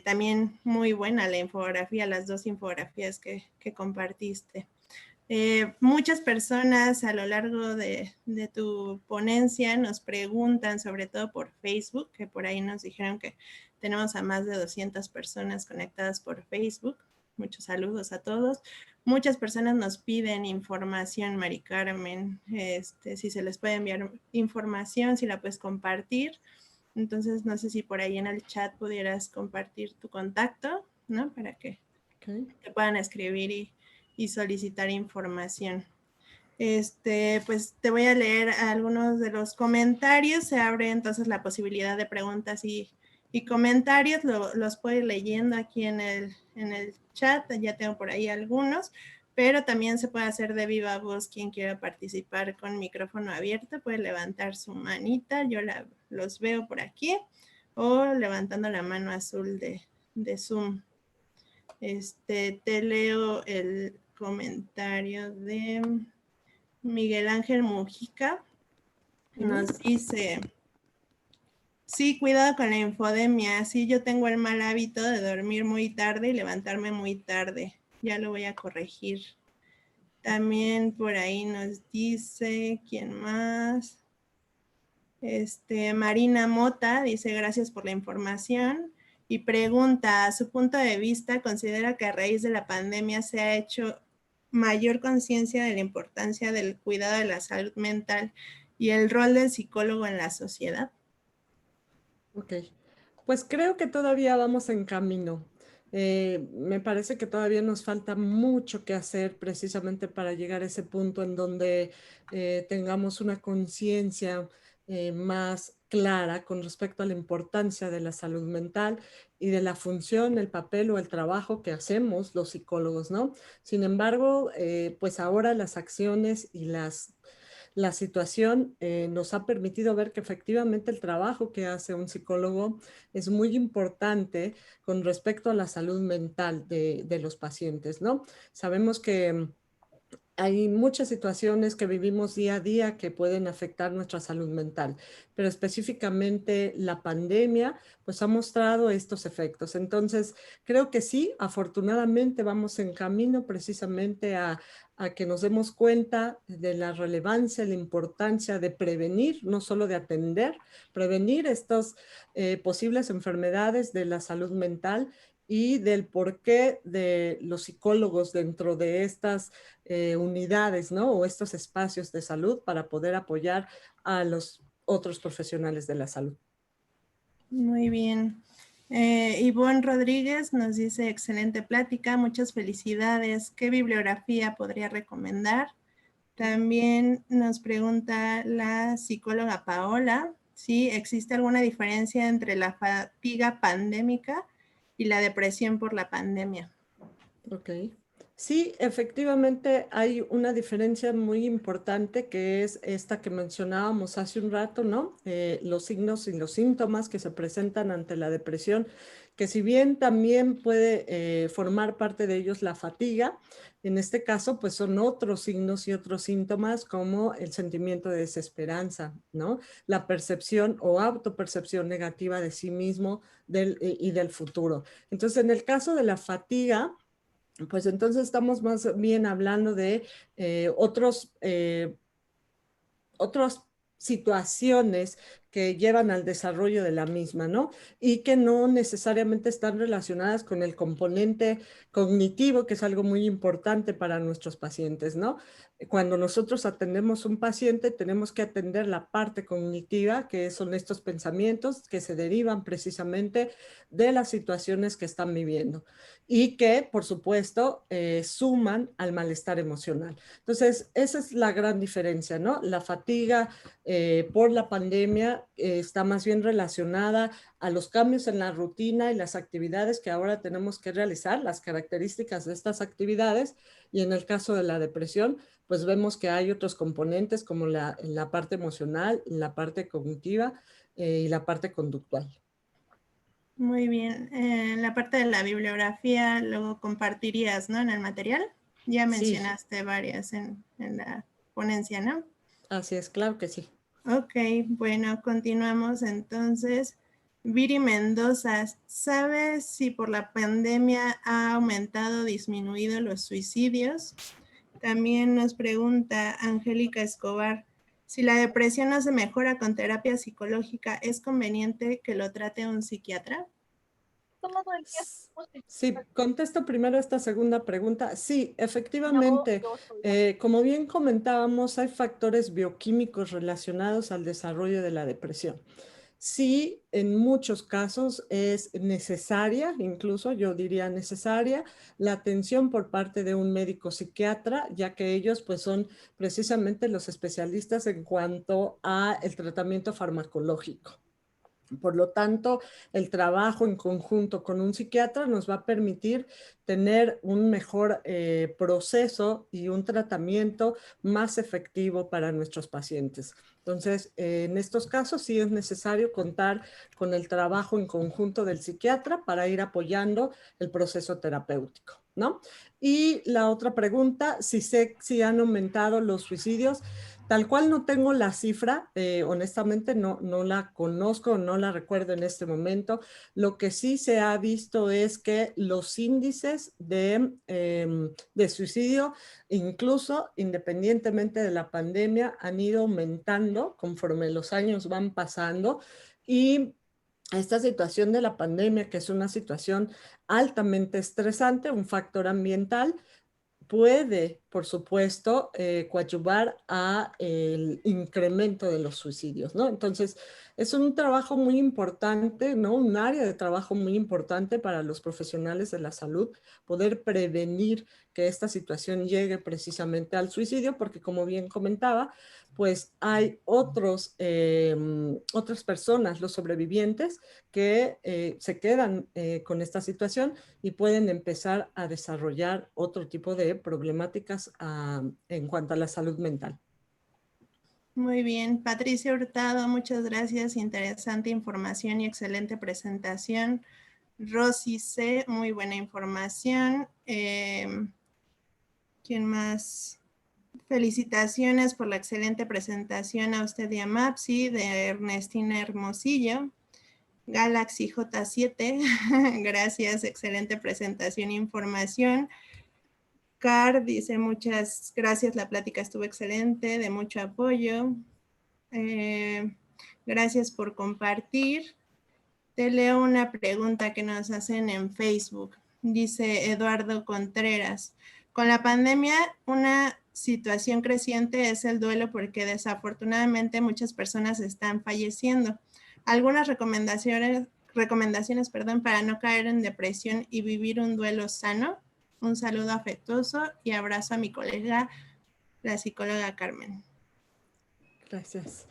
también muy buena la infografía, las dos infografías que compartiste. Muchas personas a lo largo de tu ponencia nos preguntan, sobre todo por Facebook, que por ahí nos dijeron que tenemos a más de 200 personas conectadas por Facebook. Muchos saludos a todos. Muchas personas nos piden información, Mari Carmen, si se les puede enviar información, si la puedes compartir. Entonces, no sé si por ahí en el chat pudieras compartir tu contacto, ¿no? Para que te puedan escribir y solicitar información. Pues te voy a leer algunos de los comentarios. Se abre entonces la posibilidad de preguntas y comentarios. Los puedo ir leyendo aquí en el chat. Ya tengo por ahí algunos, pero también se puede hacer de viva voz. Quien quiera participar con micrófono abierto puede levantar su manita. Yo los veo por aquí, o levantando la mano azul de Zoom. Te leo el comentario de Miguel Ángel Mujica. Nos dice: sí, cuidado con la infodemia. Sí, yo tengo el mal hábito de dormir muy tarde y levantarme muy tarde. Ya lo voy a corregir. También por ahí nos dice, ¿quién más? Marina Mota dice: gracias por la información. Y pregunta, a su punto de vista, ¿considera que a raíz de la pandemia se ha hecho mayor conciencia de la importancia del cuidado de la salud mental y el rol del psicólogo en la sociedad? Ok, pues creo que todavía vamos en camino. Me parece que todavía nos falta mucho que hacer precisamente para llegar a ese punto en donde tengamos una conciencia más clara con respecto a la importancia de la salud mental y de la función, el papel o el trabajo que hacemos los psicólogos, ¿no? Sin embargo, pues ahora las acciones y la situación nos ha permitido ver que efectivamente el trabajo que hace un psicólogo es muy importante con respecto a la salud mental de los pacientes, ¿no? Sabemos que hay muchas situaciones que vivimos día a día que pueden afectar nuestra salud mental, pero específicamente la pandemia pues ha mostrado estos efectos. Entonces, creo que sí, afortunadamente vamos en camino precisamente a que nos demos cuenta de la relevancia, la importancia de prevenir, no solo de atender, prevenir estas posibles enfermedades de la salud mental y del porqué de los psicólogos dentro de estas unidades, ¿no? O estos espacios de salud para poder apoyar a los otros profesionales de la salud. Muy bien. Ivonne Rodríguez nos dice: excelente plática, muchas felicidades. ¿Qué bibliografía podría recomendar? También nos pregunta la psicóloga Paola si existe alguna diferencia entre la fatiga pandémica y la depresión por la pandemia. Ok. Sí, efectivamente hay una diferencia muy importante que es esta que mencionábamos hace un rato, ¿no? Los signos y los síntomas que se presentan ante la depresión, que si bien también puede formar parte de ellos la fatiga, en este caso pues son otros signos y otros síntomas como el sentimiento de desesperanza, ¿no? La percepción o autopercepción negativa de sí mismo y del futuro. Entonces, en el caso de la fatiga, pues entonces estamos más bien hablando de otras situaciones que llevan al desarrollo de la misma, ¿no? Y que no necesariamente están relacionadas con el componente cognitivo, que es algo muy importante para nuestros pacientes, ¿no? Cuando nosotros atendemos un paciente, tenemos que atender la parte cognitiva, que son estos pensamientos que se derivan precisamente de las situaciones que están viviendo y que, por supuesto, suman al malestar emocional. Entonces, esa es la gran diferencia, ¿no? La fatiga por la pandemia psiquiatra está más bien relacionada a los cambios en la rutina y las actividades que ahora tenemos que realizar, las características de estas actividades, y en el caso de la depresión, pues vemos que hay otros componentes como la parte emocional, la parte cognitiva y la parte conductual. Muy bien. La parte de la bibliografía luego compartirías, ¿no? En el material. Ya Sí, mencionaste varias en la ponencia, ¿no? así es, claro que sí. Ok, bueno, continuamos entonces. Viri Mendoza, ¿sabes si por la pandemia ha aumentado o disminuido los suicidios? También nos pregunta Angélica Escobar, si la depresión no se mejora con terapia psicológica, ¿es conveniente que lo trate un psiquiatra? Sí, contesto primero esta segunda pregunta. Sí, efectivamente, como bien comentábamos, hay factores bioquímicos relacionados al desarrollo de la depresión. Sí, en muchos casos es necesaria, incluso yo diría necesaria, la atención por parte de un médico psiquiatra, ya que ellos pues son precisamente los especialistas en cuanto a el tratamiento farmacológico. Por lo tanto, el trabajo en conjunto con un psiquiatra nos va a permitir tener un mejor proceso y un tratamiento más efectivo para nuestros pacientes. Entonces, en estos casos sí es necesario contar con el trabajo en conjunto del psiquiatra para ir apoyando el proceso terapéutico, ¿no? Y la otra pregunta, si han aumentado los suicidios. Tal cual no tengo la cifra, honestamente no la conozco, no la recuerdo en este momento. Lo que sí se ha visto es que los índices de suicidio, incluso independientemente de la pandemia, han ido aumentando conforme los años van pasando, y esta situación de la pandemia, que es una situación altamente estresante, un factor ambiental, puede, por supuesto, coadyuvar a el incremento de los suicidios, ¿no? Entonces, es un trabajo muy importante, ¿no? Un área de trabajo muy importante para los profesionales de la salud, poder prevenir que esta situación llegue precisamente al suicidio, porque como bien comentaba, pues hay otras personas, los sobrevivientes, que se quedan con esta situación y pueden empezar a desarrollar otro tipo de problemáticas en cuanto a la salud mental. Muy bien, Patricia Hurtado, muchas gracias, interesante información y excelente presentación. Rosy C, muy buena información. ¿Quién más? Felicitaciones por la excelente presentación a usted y a Mapsi, de Ernestina Hermosillo. Galaxy J7, gracias, excelente presentación e información. Car dice muchas gracias, la plática estuvo excelente, de mucho apoyo. Gracias por compartir. Te leo una pregunta que nos hacen en Facebook. Dice Eduardo Contreras, con la pandemia una situación creciente es el duelo porque desafortunadamente muchas personas están falleciendo. Algunas recomendaciones, para no caer en depresión y vivir un duelo sano. Un saludo afectuoso y abrazo a mi colega, la psicóloga Carmen. Gracias.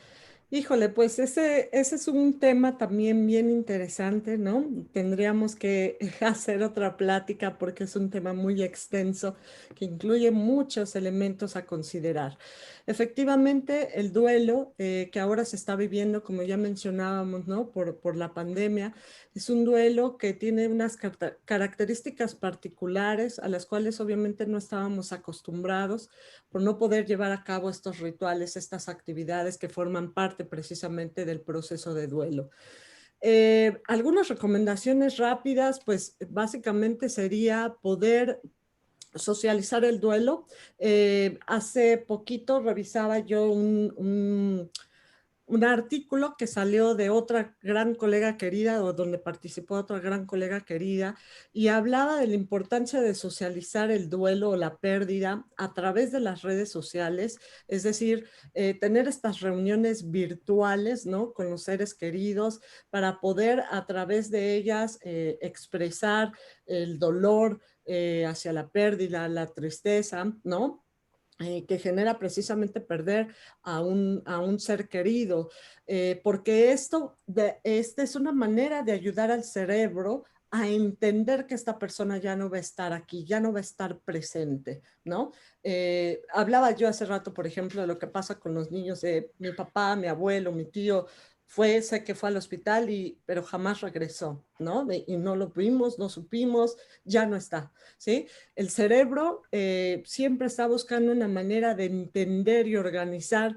Híjole, pues ese es un tema también bien interesante, ¿no? Tendríamos que hacer otra plática porque es un tema muy extenso que incluye muchos elementos a considerar. Efectivamente, el duelo que ahora se está viviendo, como ya mencionábamos, ¿no? Por la pandemia, es un duelo que tiene unas características particulares a las cuales obviamente no estábamos acostumbrados por no poder llevar a cabo estos rituales, estas actividades que forman parte precisamente del proceso de duelo. Algunas recomendaciones rápidas, pues básicamente sería poder socializar el duelo. Hace poquito revisaba yo un artículo que salió de otra gran colega querida, o donde participó otra gran colega querida, y hablaba de la importancia de socializar el duelo o la pérdida a través de las redes sociales, es decir, tener estas reuniones virtuales, ¿no? Con los seres queridos, para poder a través de ellas expresar el dolor hacia la pérdida, la tristeza, ¿no? que genera precisamente perder a un ser querido, porque esta es una manera de ayudar al cerebro a entender que esta persona ya no va a estar aquí, ya no va a estar presente, ¿no? Hablaba yo hace rato, por ejemplo, de lo que pasa con los niños de mi papá, mi abuelo, mi tío, sé que fue al hospital, pero jamás regresó, ¿no? Y no lo vimos, no supimos, ya no está, ¿sí? El cerebro siempre está buscando una manera de entender y organizar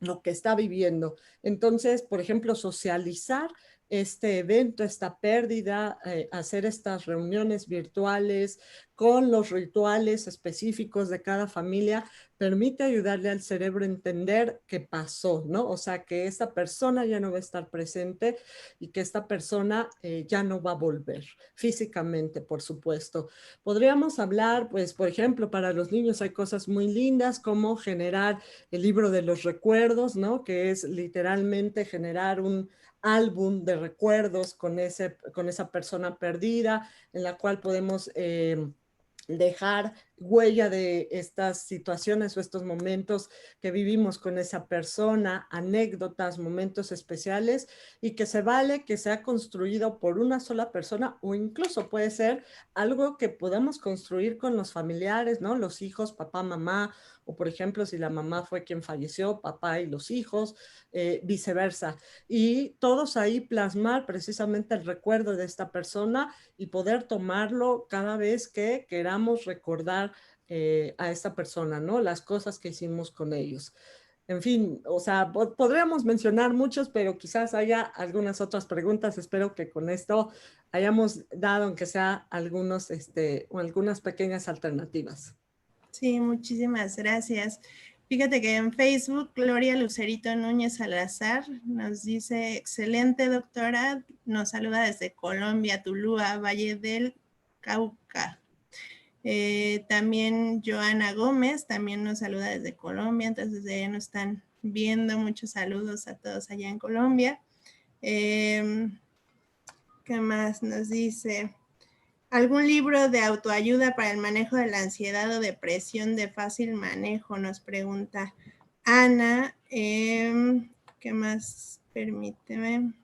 lo que está viviendo. Entonces, por ejemplo, socializar este evento, esta pérdida, hacer estas reuniones virtuales con los rituales específicos de cada familia, permite ayudarle al cerebro a entender qué pasó, ¿no? O sea, que esta persona ya no va a estar presente y que esta persona ya no va a volver físicamente, por supuesto. Podríamos hablar, pues, por ejemplo, para los niños hay cosas muy lindas como generar el libro de los recuerdos, ¿no? Que es literalmente generar un álbum de recuerdos con esa persona perdida, en la cual podemos dejar huella de estas situaciones o estos momentos que vivimos con esa persona, anécdotas, momentos especiales, y que se vale que sea construido por una sola persona o incluso puede ser algo que podamos construir con los familiares, ¿no? Los hijos, papá, mamá, o por ejemplo, si la mamá fue quien falleció, papá y los hijos, viceversa. Y todos ahí plasmar precisamente el recuerdo de esta persona y poder tomarlo cada vez que queramos recordar a esta persona, ¿no? Las cosas que hicimos con ellos. En fin, o sea, podríamos mencionar muchos, pero quizás haya algunas otras preguntas. Espero que con esto hayamos dado, aunque sea algunos, o algunas pequeñas alternativas. Sí, muchísimas gracias. Fíjate que en Facebook, Gloria Lucerito Núñez Salazar nos dice, excelente doctora, nos saluda desde Colombia, Tulúa, Valle del Cauca. También Joana Gómez también nos saluda desde Colombia, entonces desde allá nos están viendo. Muchos saludos a todos allá en Colombia. ¿Qué más nos dice? ¿Algún libro de autoayuda para el manejo de la ansiedad o depresión de fácil manejo? Nos pregunta Ana. ¿Qué más? Permíteme.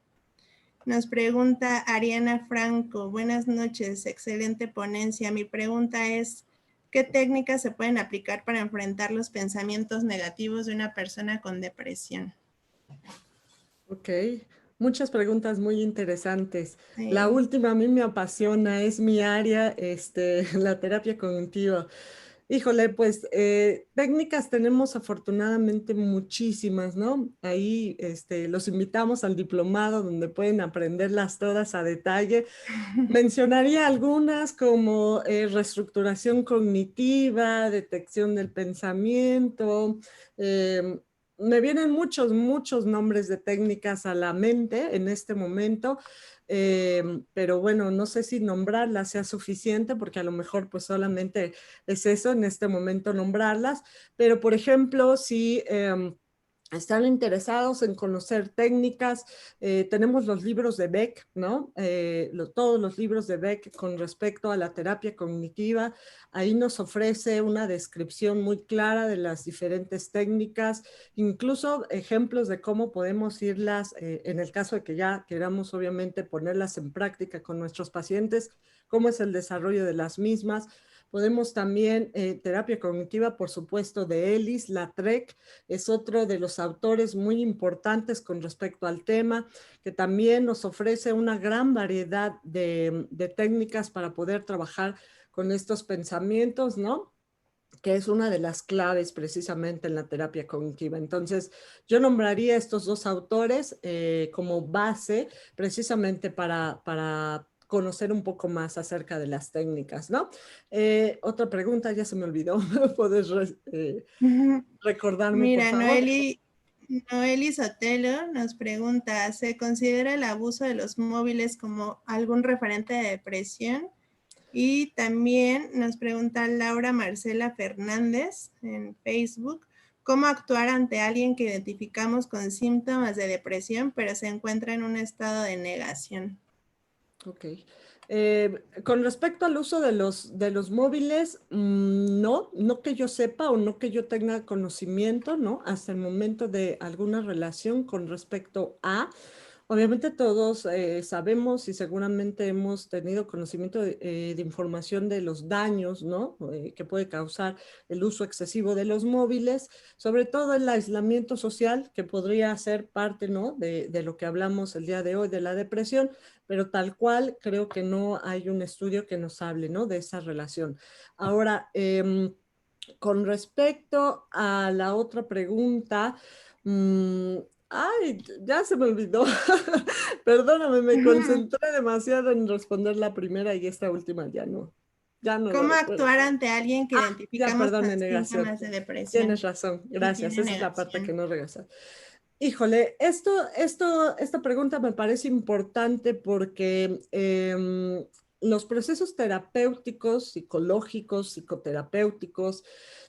Nos pregunta Ariana Franco. Buenas noches, excelente ponencia. Mi pregunta es, ¿qué técnicas se pueden aplicar para enfrentar los pensamientos negativos de una persona con depresión? Ok, muchas preguntas muy interesantes. La Sí. última a mí me apasiona, es mi área, la terapia cognitiva. Híjole, pues técnicas tenemos afortunadamente muchísimas, ¿no? Ahí los invitamos al diplomado donde pueden aprenderlas todas a detalle. Mencionaría algunas como reestructuración cognitiva, detección del pensamiento. eh, Me vienen muchos nombres de técnicas a la mente en este momento, pero bueno, no sé si nombrarlas sea suficiente porque a lo mejor pues solamente es eso en este momento nombrarlas, pero por ejemplo, si están interesados en conocer técnicas, tenemos los libros de Beck, ¿no? Todos los libros de Beck con respecto a la terapia cognitiva. Ahí nos ofrece una descripción muy clara de las diferentes técnicas, incluso ejemplos de cómo podemos irlas, en el caso de que ya queramos obviamente ponerlas en práctica con nuestros pacientes, cómo es el desarrollo de las mismas. Podemos también, terapia cognitiva, por supuesto, de Ellis Latrec, es otro de los autores muy importantes con respecto al tema, que también nos ofrece una gran variedad de técnicas para poder trabajar con estos pensamientos, ¿no? Que es una de las claves precisamente en la terapia cognitiva. Entonces, yo nombraría estos dos autores como base precisamente para conocer un poco más acerca de las técnicas, ¿no? Otra pregunta, ya se me olvidó. ¿Puedes recordarme, por Mira, favor? Noeli Sotelo nos pregunta, ¿se considera el abuso de los móviles como algún referente de depresión? Y también nos pregunta Laura Marcela Fernández en Facebook, ¿cómo actuar ante alguien que identificamos con síntomas de depresión, pero se encuentra en un estado de negación? Ok. Con respecto al uso de los móviles, no que yo sepa o no que yo tenga conocimiento, ¿no? Hasta el momento de alguna relación con respecto a. Obviamente todos sabemos y seguramente hemos tenido conocimiento de información de los daños, ¿no? Que puede causar el uso excesivo de los móviles, sobre todo el aislamiento social, que podría ser parte, ¿no? De lo que hablamos el día de hoy, de la depresión, pero tal cual creo que no hay un estudio que nos hable, ¿no? De esa relación. Ahora, con respecto a la otra pregunta, mmm, ay, ya se me olvidó. Perdóname, me concentré demasiado en responder la primera y esta última ya no lo ¿Cómo recuerdo. actuar ante alguien que Ya, identificamos perdón, con en negación. síntomas de depresión Tienes razón, y gracias. tiene Esa es la parte que negación? no regresé. Híjole, esta pregunta me parece importante porque los procesos terapéuticos, psicológicos, psicoterapéuticos,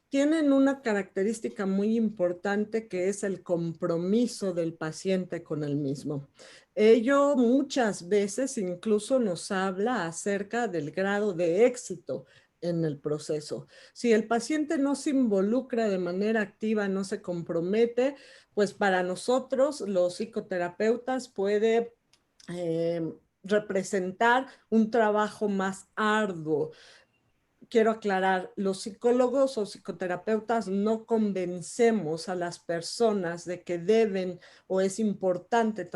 tienen una característica muy importante que es el compromiso del paciente con el mismo. Ello muchas veces incluso nos habla acerca del grado de éxito en el proceso. Si el paciente no se involucra de manera activa, no se compromete, pues para nosotros los psicoterapeutas puede eh, representar un trabajo más arduo. Quiero aclarar, los psicólogos o psicoterapeutas no convencemos a las personas de que deben o es importante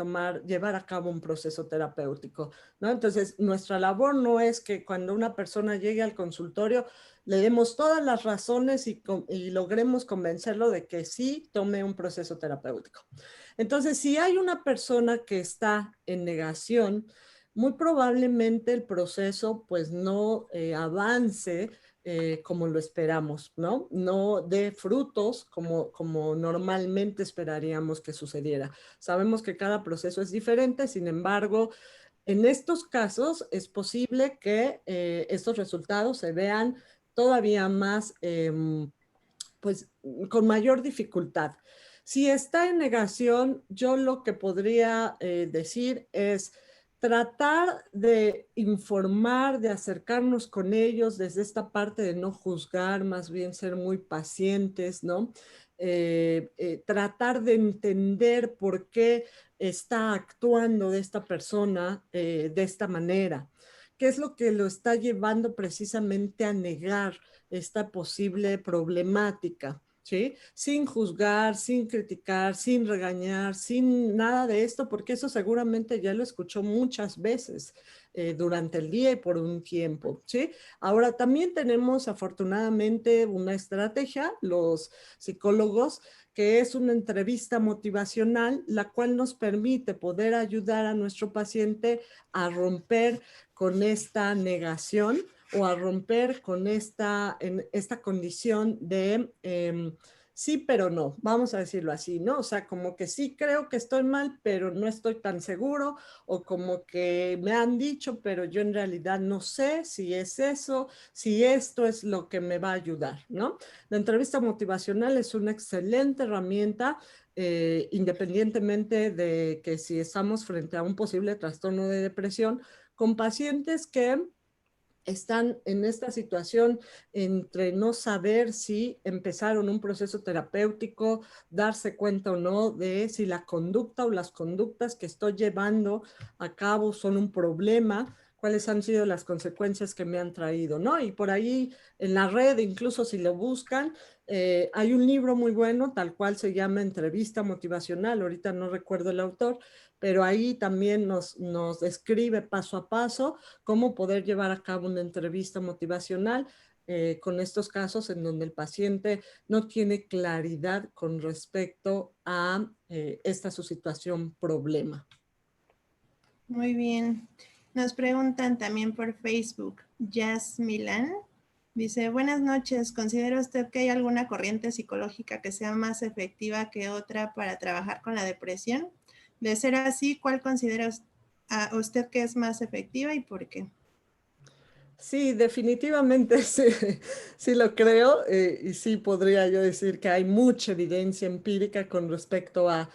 llevar a cabo un proceso terapéutico, ¿no? Entonces, nuestra labor no es que cuando una persona llegue al consultorio le demos todas las razones y logremos convencerlo de que sí tome un proceso terapéutico. Entonces, si hay una persona que está en negación, muy probablemente el proceso pues no avance como lo esperamos, ¿no? No dé frutos como normalmente esperaríamos que sucediera. Sabemos que cada proceso es diferente, sin embargo, en estos casos es posible que estos resultados se vean todavía más, pues, con mayor dificultad. Si está en negación, yo lo que podría decir es tratar de informar, de acercarnos con ellos desde esta parte de no juzgar, más bien ser muy pacientes, ¿no? Tratar de entender por qué está actuando de esta persona de esta manera. ¿Qué es lo que lo está llevando precisamente a negar esta posible problemática? ¿Sí? Sin juzgar, sin criticar, sin regañar, sin nada de esto, porque eso seguramente ya lo escuchó muchas veces durante el día y por un tiempo, ¿sí? Ahora también tenemos afortunadamente una estrategia, los psicólogos, que es una entrevista motivacional, la cual nos permite poder ayudar a nuestro paciente a romper con esta negación o a romper con esta condición de sí, pero no, vamos a decirlo así, ¿no? O sea, como que sí creo que estoy mal, pero no estoy tan seguro, o como que me han dicho, pero yo en realidad no sé si es eso, si esto es lo que me va a ayudar, ¿no? La entrevista motivacional es una excelente herramienta, independientemente de que si estamos frente a un posible trastorno de depresión, con pacientes que están en esta situación entre no saber si empezaron un proceso terapéutico, darse cuenta o no de si la conducta o las conductas que estoy llevando a cabo son un problema, cuáles han sido las consecuencias que me han traído, ¿no? Y por ahí en la red, incluso si lo buscan, hay un libro muy bueno, tal cual se llama Entrevista Motivacional, ahorita no recuerdo el autor, pero ahí también nos describe paso a paso cómo poder llevar a cabo una entrevista motivacional con estos casos en donde el paciente no tiene claridad con respecto a esta su situación problema. Muy bien. Nos preguntan también por Facebook. Jazz Milan dice, buenas noches. ¿Considera usted que hay alguna corriente psicológica que sea más efectiva que otra para trabajar con la depresión? De ser así, ¿cuál considera usted que es más efectiva y por qué? Sí, definitivamente sí, sí lo creo y sí podría yo decir que hay mucha evidencia empírica con respecto a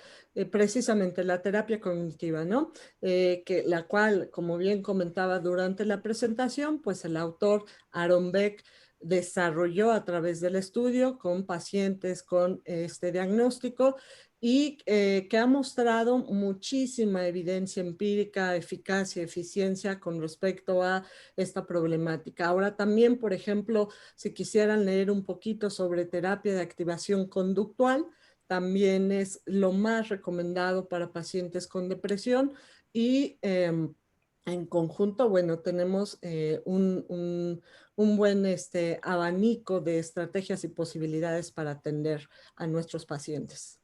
precisamente la terapia cognitiva, ¿no? Que la cual, como bien comentaba durante la presentación, pues el autor Aaron Beck desarrolló a través del estudio con pacientes con este diagnóstico y que ha mostrado muchísima evidencia empírica, eficacia, eficiencia con respecto a esta problemática. Ahora también, por ejemplo, si quisieran leer un poquito sobre terapia de activación conductual, también es lo más recomendado para pacientes con depresión y en conjunto, bueno, tenemos un buen abanico de estrategias y posibilidades para atender a nuestros pacientes.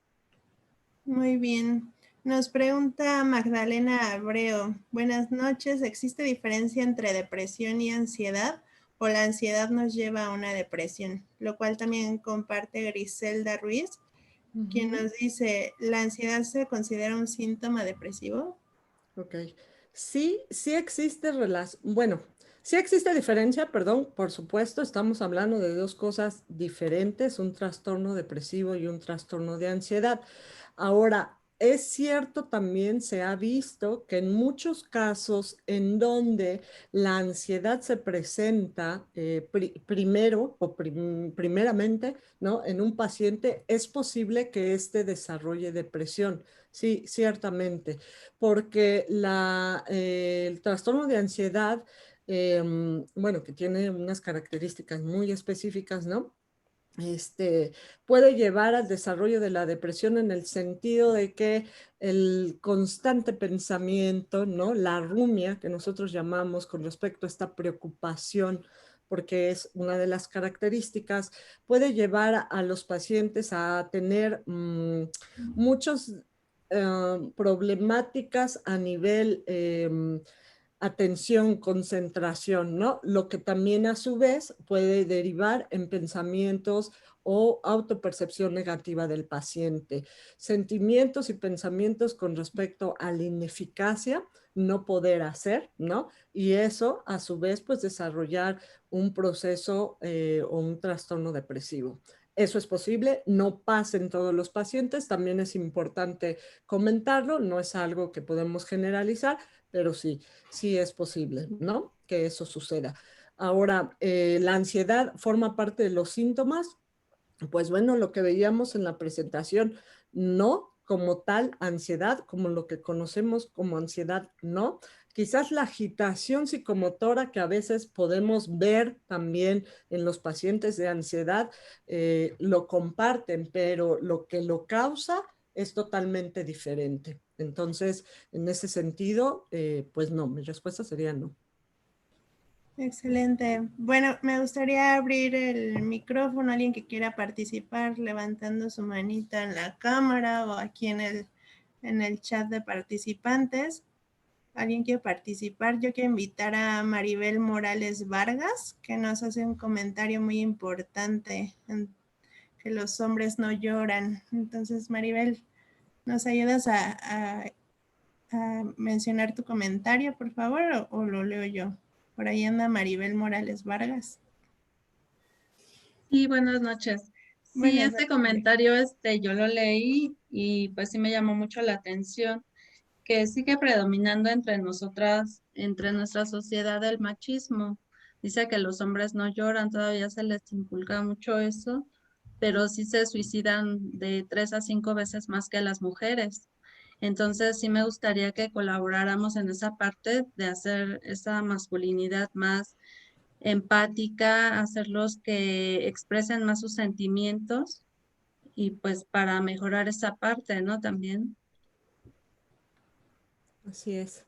Muy bien. Nos pregunta Magdalena Abreu. Buenas noches. ¿Existe diferencia entre depresión y ansiedad o la ansiedad nos lleva a una depresión? Lo cual también comparte Griselda Ruiz, quien nos dice, ¿la ansiedad se considera un síntoma depresivo? Ok. Sí, sí existe bueno, sí existe diferencia, perdón, por supuesto, estamos hablando de dos cosas diferentes, un trastorno depresivo y un trastorno de ansiedad. Ahora, es cierto también se ha visto que en muchos casos en donde la ansiedad se presenta primero o primeramente, ¿no? En un paciente, es posible que éste desarrolle depresión. Sí, ciertamente, porque el trastorno de ansiedad, bueno, que tiene unas características muy específicas, ¿no? Puede llevar al desarrollo de la depresión en el sentido de que el constante pensamiento, ¿no? La rumia que nosotros llamamos con respecto a esta preocupación, porque es una de las características, puede llevar a los pacientes a tener muchas problemáticas a nivel atención, concentración, ¿no? Lo que también a su vez puede derivar en pensamientos o autopercepción negativa del paciente, sentimientos y pensamientos con respecto a la ineficacia, no poder hacer, ¿no? Y eso a su vez pues desarrollar un proceso o un trastorno depresivo. Eso es posible, no pasa en todos los pacientes, también es importante comentarlo, no es algo que podemos generalizar, pero sí, sí es posible, ¿no? Que eso suceda. Ahora, la ansiedad forma parte de los síntomas. Pues bueno, lo que veíamos en la presentación, no como tal ansiedad, como lo que conocemos como ansiedad, no. Quizás la agitación psicomotora que a veces podemos ver también en los pacientes de ansiedad lo comparten, pero lo que lo causa es totalmente diferente. Entonces, en ese sentido, pues no, mi respuesta sería no. Excelente. Bueno, me gustaría abrir el micrófono a alguien que quiera participar levantando su manita en la cámara o aquí en el chat de participantes. ¿Alguien quiere participar? Yo quiero invitar a Maribel Morales Vargas, que nos hace un comentario muy importante, que los hombres no lloran. Entonces, Maribel, ¿nos ayudas a mencionar tu comentario, por favor, o lo leo yo? Por ahí anda Maribel Morales Vargas. Sí, buenas noches. Sí, Buenas este noches. comentario yo lo leí y pues sí me llamó mucho la atención que sigue predominando entre nosotras, entre nuestra sociedad el machismo. Dice que los hombres no lloran, todavía se les inculca mucho eso, pero sí se suicidan de 3 a 5 veces más que las mujeres. Entonces sí me gustaría que colaboráramos en esa parte de hacer esa masculinidad más empática, hacerlos que expresen más sus sentimientos y pues para mejorar esa parte, ¿no? También. Así es.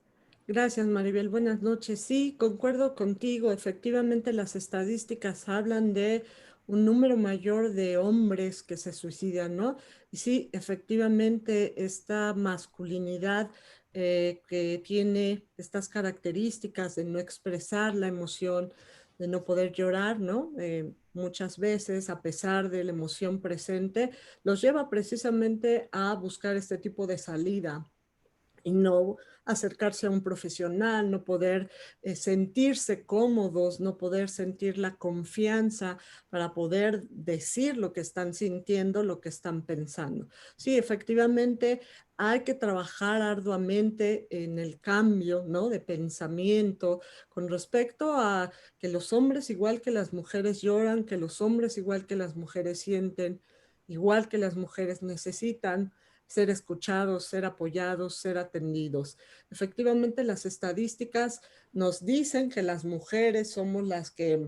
Gracias, Maribel. Buenas noches. Sí, concuerdo contigo. Efectivamente, las estadísticas hablan de un número mayor de hombres que se suicidan, ¿no? Y sí, efectivamente, esta masculinidad que tiene estas características de no expresar la emoción, de no poder llorar, ¿no? Muchas veces, a pesar de la emoción presente, los lleva precisamente a buscar este tipo de salida y no acercarse a un profesional, no poder sentirse cómodos, no poder sentir la confianza para poder decir lo que están sintiendo, lo que están pensando. Sí, efectivamente hay que trabajar arduamente en el cambio, ¿no?, de pensamiento con respecto a que los hombres igual que las mujeres lloran, que los hombres igual que las mujeres sienten, igual que las mujeres necesitan ser escuchados, ser apoyados, ser atendidos. Efectivamente, las estadísticas nos dicen que las mujeres somos las que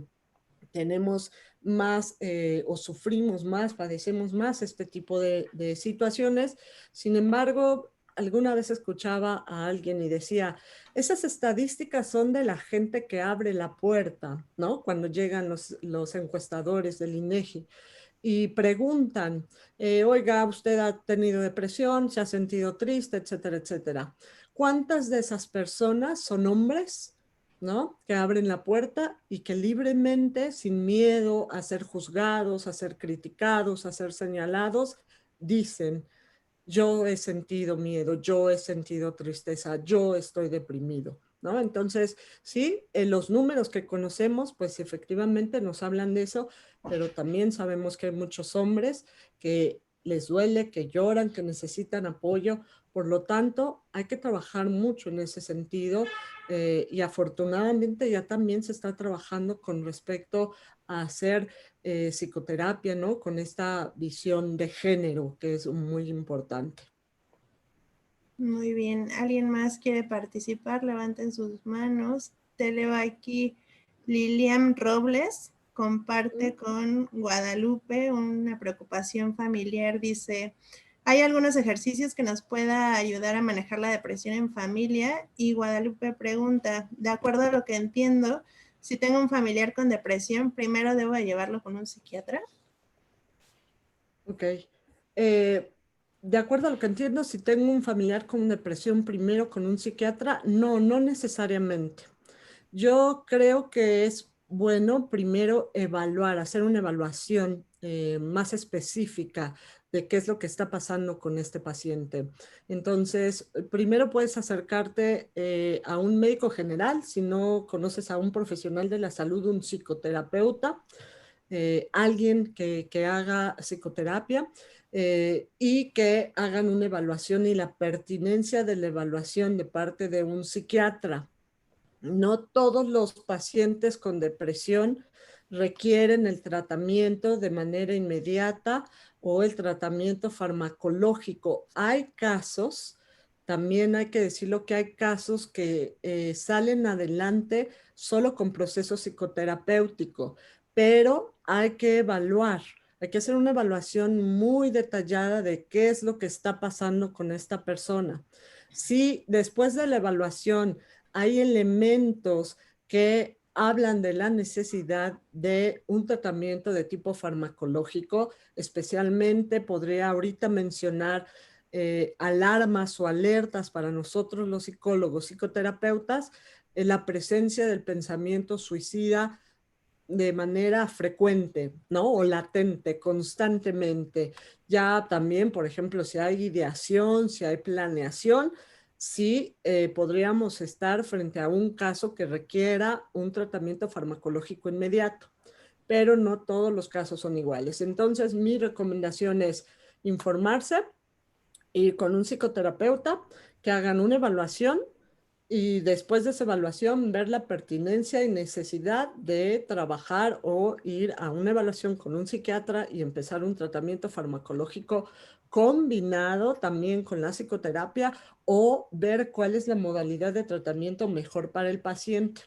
tenemos más o sufrimos más, padecemos más este tipo de situaciones. Sin embargo, alguna vez escuchaba a alguien y decía, esas estadísticas son de la gente que abre la puerta, ¿no? Cuando llegan los encuestadores del INEGI y preguntan, oiga, usted ha tenido depresión, se ha sentido triste, etcétera, etcétera. ¿Cuántas de esas personas son hombres, ¿no?, que abren la puerta y que libremente, sin miedo a ser juzgados, a ser criticados, a ser señalados, dicen, yo he sentido miedo, yo he sentido tristeza, yo estoy deprimido, ¿no? Entonces, sí, los números que conocemos, pues efectivamente nos hablan de eso, pero también sabemos que hay muchos hombres que les duele, que lloran, que necesitan apoyo. Por lo tanto, hay que trabajar mucho en ese sentido y afortunadamente ya también se está trabajando con respecto a hacer psicoterapia, ¿no?, con esta visión de género que es muy importante. Muy bien. ¿Alguien más quiere participar? Levanten sus manos. Te leo aquí. Lilian Robles comparte con Guadalupe una preocupación familiar. Dice, ¿hay algunos ejercicios que nos pueda ayudar a manejar la depresión en familia? Y Guadalupe pregunta, de acuerdo a lo que entiendo, si tengo un familiar con depresión, ¿primero debo llevarlo con un psiquiatra? Ok. De acuerdo a lo que entiendo, si tengo un familiar con depresión, primero con un psiquiatra, no, no necesariamente. Yo creo que es bueno primero evaluar, hacer una evaluación más específica de qué es lo que está pasando con este paciente. Entonces, primero puedes acercarte a un médico general, si no conoces a un profesional de la salud, un psicoterapeuta, alguien que haga psicoterapia y que hagan una evaluación y la pertinencia de la evaluación de parte de un psiquiatra. No todos los pacientes con depresión requieren el tratamiento de manera inmediata o el tratamiento farmacológico. Hay casos, también hay que decirlo, que hay casos que salen adelante solo con proceso psicoterapéutico, pero hay que evaluar. Hay que hacer una evaluación muy detallada de qué es lo que está pasando con esta persona. Si después de la evaluación hay elementos que hablan de la necesidad de un tratamiento de tipo farmacológico, especialmente podría ahorita mencionar alarmas o alertas para nosotros los psicólogos, psicoterapeutas, la presencia del pensamiento suicida de manera frecuente, ¿no? O latente, constantemente. Ya también, por ejemplo, si hay ideación, si hay planeación, sí podríamos estar frente a un caso que requiera un tratamiento farmacológico inmediato, pero no todos los casos son iguales. Entonces, mi recomendación es informarse, ir con un psicoterapeuta, que hagan una evaluación y después de esa evaluación ver la pertinencia y necesidad de trabajar o ir a una evaluación con un psiquiatra y empezar un tratamiento farmacológico combinado también con la psicoterapia o ver cuál es la modalidad de tratamiento mejor para el paciente.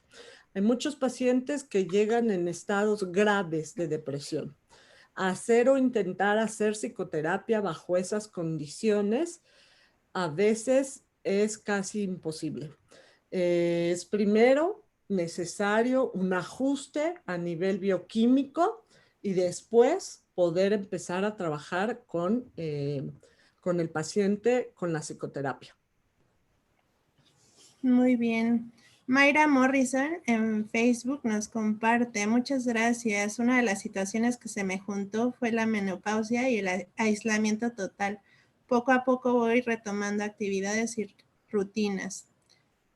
Hay muchos pacientes que llegan en estados graves de depresión. Hacer o intentar hacer psicoterapia bajo esas condiciones a veces es casi imposible. Es primero necesario un ajuste a nivel bioquímico y después poder empezar a trabajar con el paciente con la psicoterapia. Muy bien. Mayra Morrison en Facebook nos comparte, muchas gracias. Una de las situaciones que se me juntó fue la menopausia y el aislamiento total. Poco a poco voy retomando actividades y rutinas.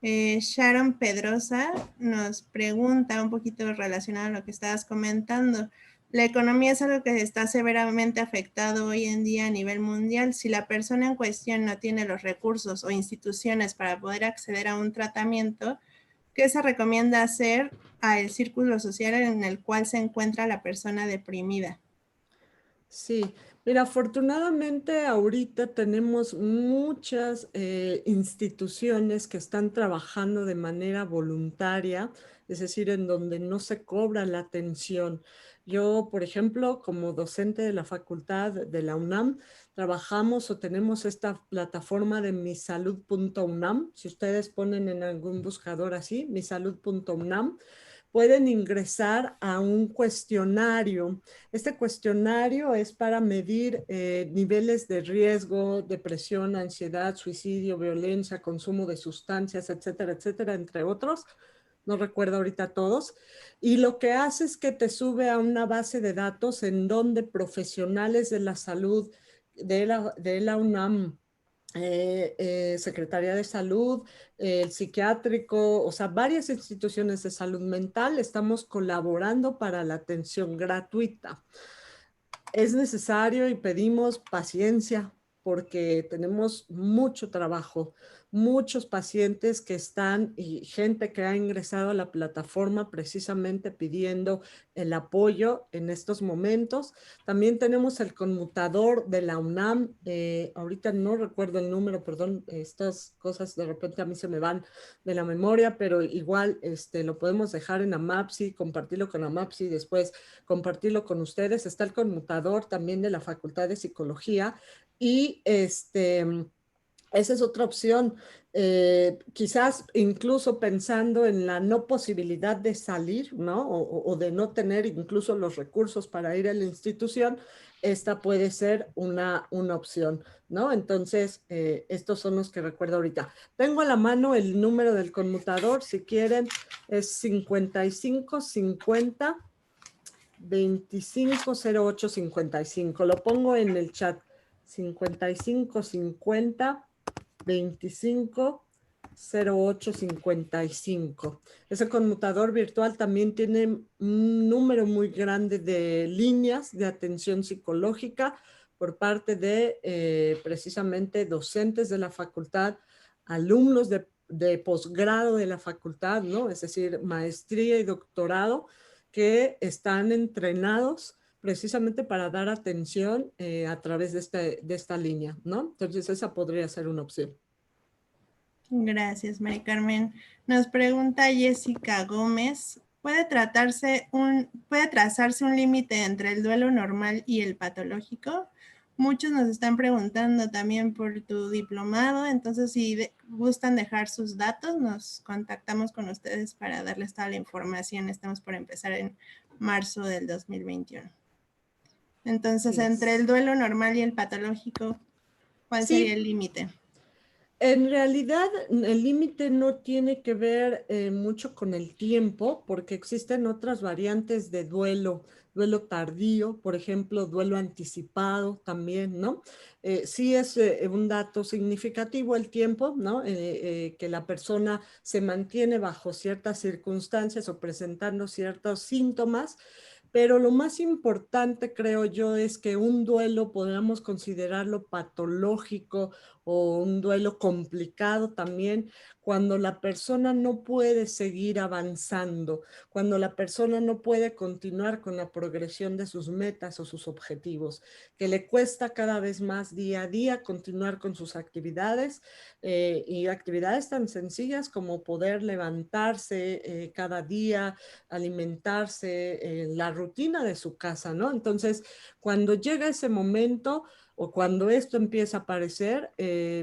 Sharon Pedrosa nos pregunta un poquito relacionado a lo que estabas comentando. La economía es algo que está severamente afectado hoy en día a nivel mundial. Si la persona en cuestión no tiene los recursos o instituciones para poder acceder a un tratamiento, ¿qué se recomienda hacer al círculo social en el cual se encuentra la persona deprimida? Sí, mira, afortunadamente ahorita tenemos muchas instituciones que están trabajando de manera voluntaria, es decir, en donde no se cobra la atención. Yo, por ejemplo, como docente de la facultad de la UNAM, trabajamos o tenemos esta plataforma de misalud.unam. Si ustedes ponen en algún buscador así, misalud.unam, pueden ingresar a un cuestionario. Este cuestionario es para medir niveles de riesgo, depresión, ansiedad, suicidio, violencia, consumo de sustancias, etcétera, etcétera, entre otros. No recuerdo ahorita todos. Y lo que hace es que te sube a una base de datos en donde profesionales de la salud de la UNAM, Secretaría de Salud, el psiquiátrico, o sea, varias instituciones de salud mental, estamos colaborando para la atención gratuita. Es necesario y pedimos paciencia porque tenemos mucho trabajo, muchos pacientes que están y gente que ha ingresado a la plataforma precisamente pidiendo el apoyo en estos momentos. También tenemos el conmutador de la UNAM, ahorita no recuerdo el número, perdón, estas cosas de repente a mí se me van de la memoria, pero igual lo podemos dejar en Amapsi, compartirlo con Amapsi, después compartirlo con ustedes. Está el conmutador también de la Facultad de Psicología y esa es otra opción. Quizás incluso pensando en la no posibilidad de salir, ¿no? O de no tener incluso los recursos para ir a la institución, esta puede ser una opción, ¿no? Entonces, estos son los que recuerdo ahorita. Tengo a la mano el número del conmutador, si quieren, es 5550 250855. Lo pongo en el chat. 5550 250855. Ese conmutador virtual también tiene un número muy grande de líneas de atención psicológica por parte de precisamente docentes de la facultad, alumnos de posgrado de la facultad, ¿no? Es decir, maestría y doctorado, que están entrenados precisamente para dar atención a través de esta línea, ¿no? Entonces esa podría ser una opción. Gracias, Mari Carmen. Nos pregunta Jessica Gómez, ¿puede trazarse un límite entre el duelo normal y el patológico? Muchos nos están preguntando también por tu diplomado, entonces si gustan dejar sus datos, nos contactamos con ustedes para darles toda la información. Estamos por empezar en marzo del 2021. Entonces, entre el duelo normal y el patológico, ¿cuál sería el límite? En realidad, el límite no tiene que ver mucho con el tiempo, porque existen otras variantes de duelo, duelo tardío, por ejemplo, duelo anticipado también, ¿no? Sí es un dato significativo el tiempo, ¿no? Que la persona se mantiene bajo ciertas circunstancias o presentando ciertos síntomas. Pero lo más importante, creo yo, es que un duelo podamos considerarlo patológico o un duelo complicado también cuando la persona no puede seguir avanzando, cuando la persona no puede continuar con la progresión de sus metas o sus objetivos, que le cuesta cada vez más día a día continuar con sus actividades y actividades tan sencillas como poder levantarse cada día, alimentarse, la rutina de su casa, ¿no? Entonces, cuando llega ese momento o cuando esto empieza a aparecer,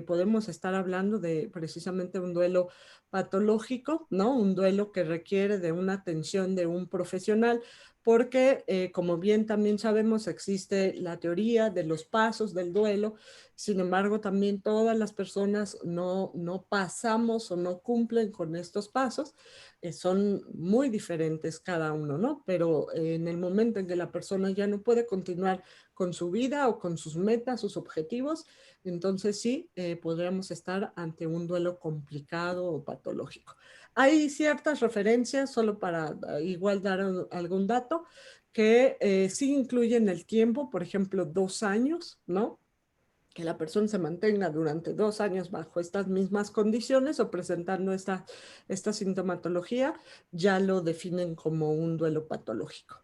podemos estar hablando de precisamente un duelo patológico, ¿no? Un duelo que requiere de una atención de un profesional, porque como bien también sabemos, existe la teoría de los pasos del duelo. Sin embargo, también todas las personas no pasamos o no cumplen con estos pasos. Son muy diferentes cada uno, ¿no? Pero en el momento en que la persona ya no puede continuar con su vida o con sus metas, sus objetivos, entonces sí, podríamos estar ante un duelo complicado o patológico. Hay ciertas referencias, solo para igual dar algún dato, que sí incluyen el tiempo, por ejemplo, 2 años, ¿no? Que la persona se mantenga durante 2 años bajo estas mismas condiciones o presentando esta sintomatología, ya lo definen como un duelo patológico.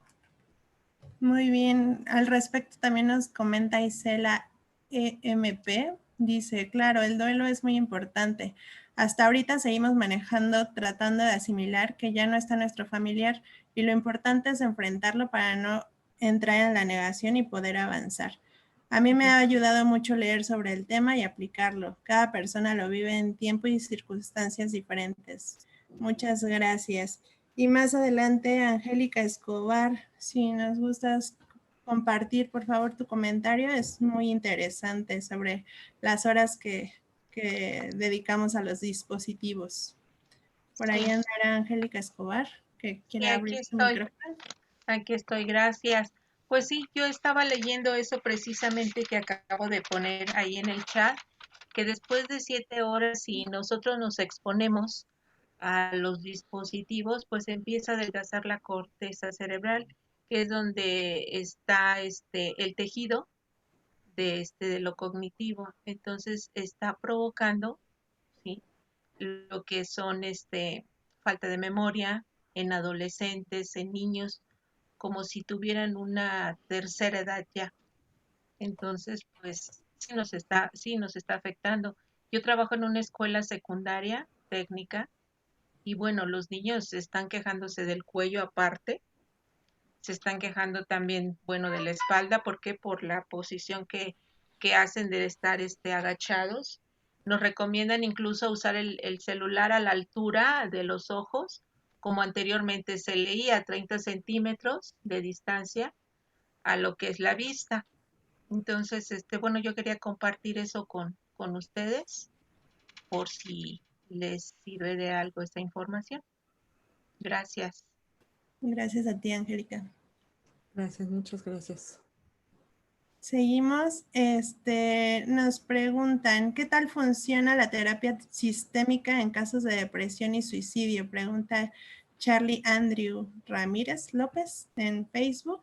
Muy bien. Al respecto también nos comenta Isela EMP. Dice, claro, el duelo es muy importante. Hasta ahorita seguimos manejando, tratando de asimilar que ya no está nuestro familiar y lo importante es enfrentarlo para no entrar en la negación y poder avanzar. A mí me ha ayudado mucho leer sobre el tema y aplicarlo. Cada persona lo vive en tiempo y circunstancias diferentes. Muchas gracias. Y más adelante, Angélica Escobar, si nos gustas compartir, por favor, tu comentario, es muy interesante sobre las horas que dedicamos a los dispositivos. Por ahí Sí. andará Angélica Escobar, que Y quiere abrir su micrófono. aquí estoy, gracias. Pues sí, yo estaba leyendo eso precisamente que acabo de poner ahí en el chat, que después de 7 horas, si nosotros nos exponemos a los dispositivos, pues empieza a adelgazar la corteza cerebral, que es donde está el tejido de lo cognitivo. Entonces está provocando, ¿sí?, lo que son falta de memoria en adolescentes, en niños, como si tuvieran una tercera edad ya. Entonces, pues sí nos está afectando. Yo trabajo en una escuela secundaria técnica y bueno, los niños están quejándose del cuello aparte, se están quejando también, bueno, de la espalda, ¿por qué? Por la posición que hacen de estar agachados. Nos recomiendan incluso usar el celular a la altura de los ojos, como anteriormente se leía, 30 centímetros de distancia a lo que es la vista. Entonces, bueno, yo quería compartir eso con ustedes por si les sirve de algo esta información. Gracias. Gracias a ti, Angélica. Gracias, muchas gracias. Seguimos, nos preguntan, ¿qué tal funciona la terapia sistémica en casos de depresión y suicidio? Pregunta Charlie Andrew Ramírez López en Facebook.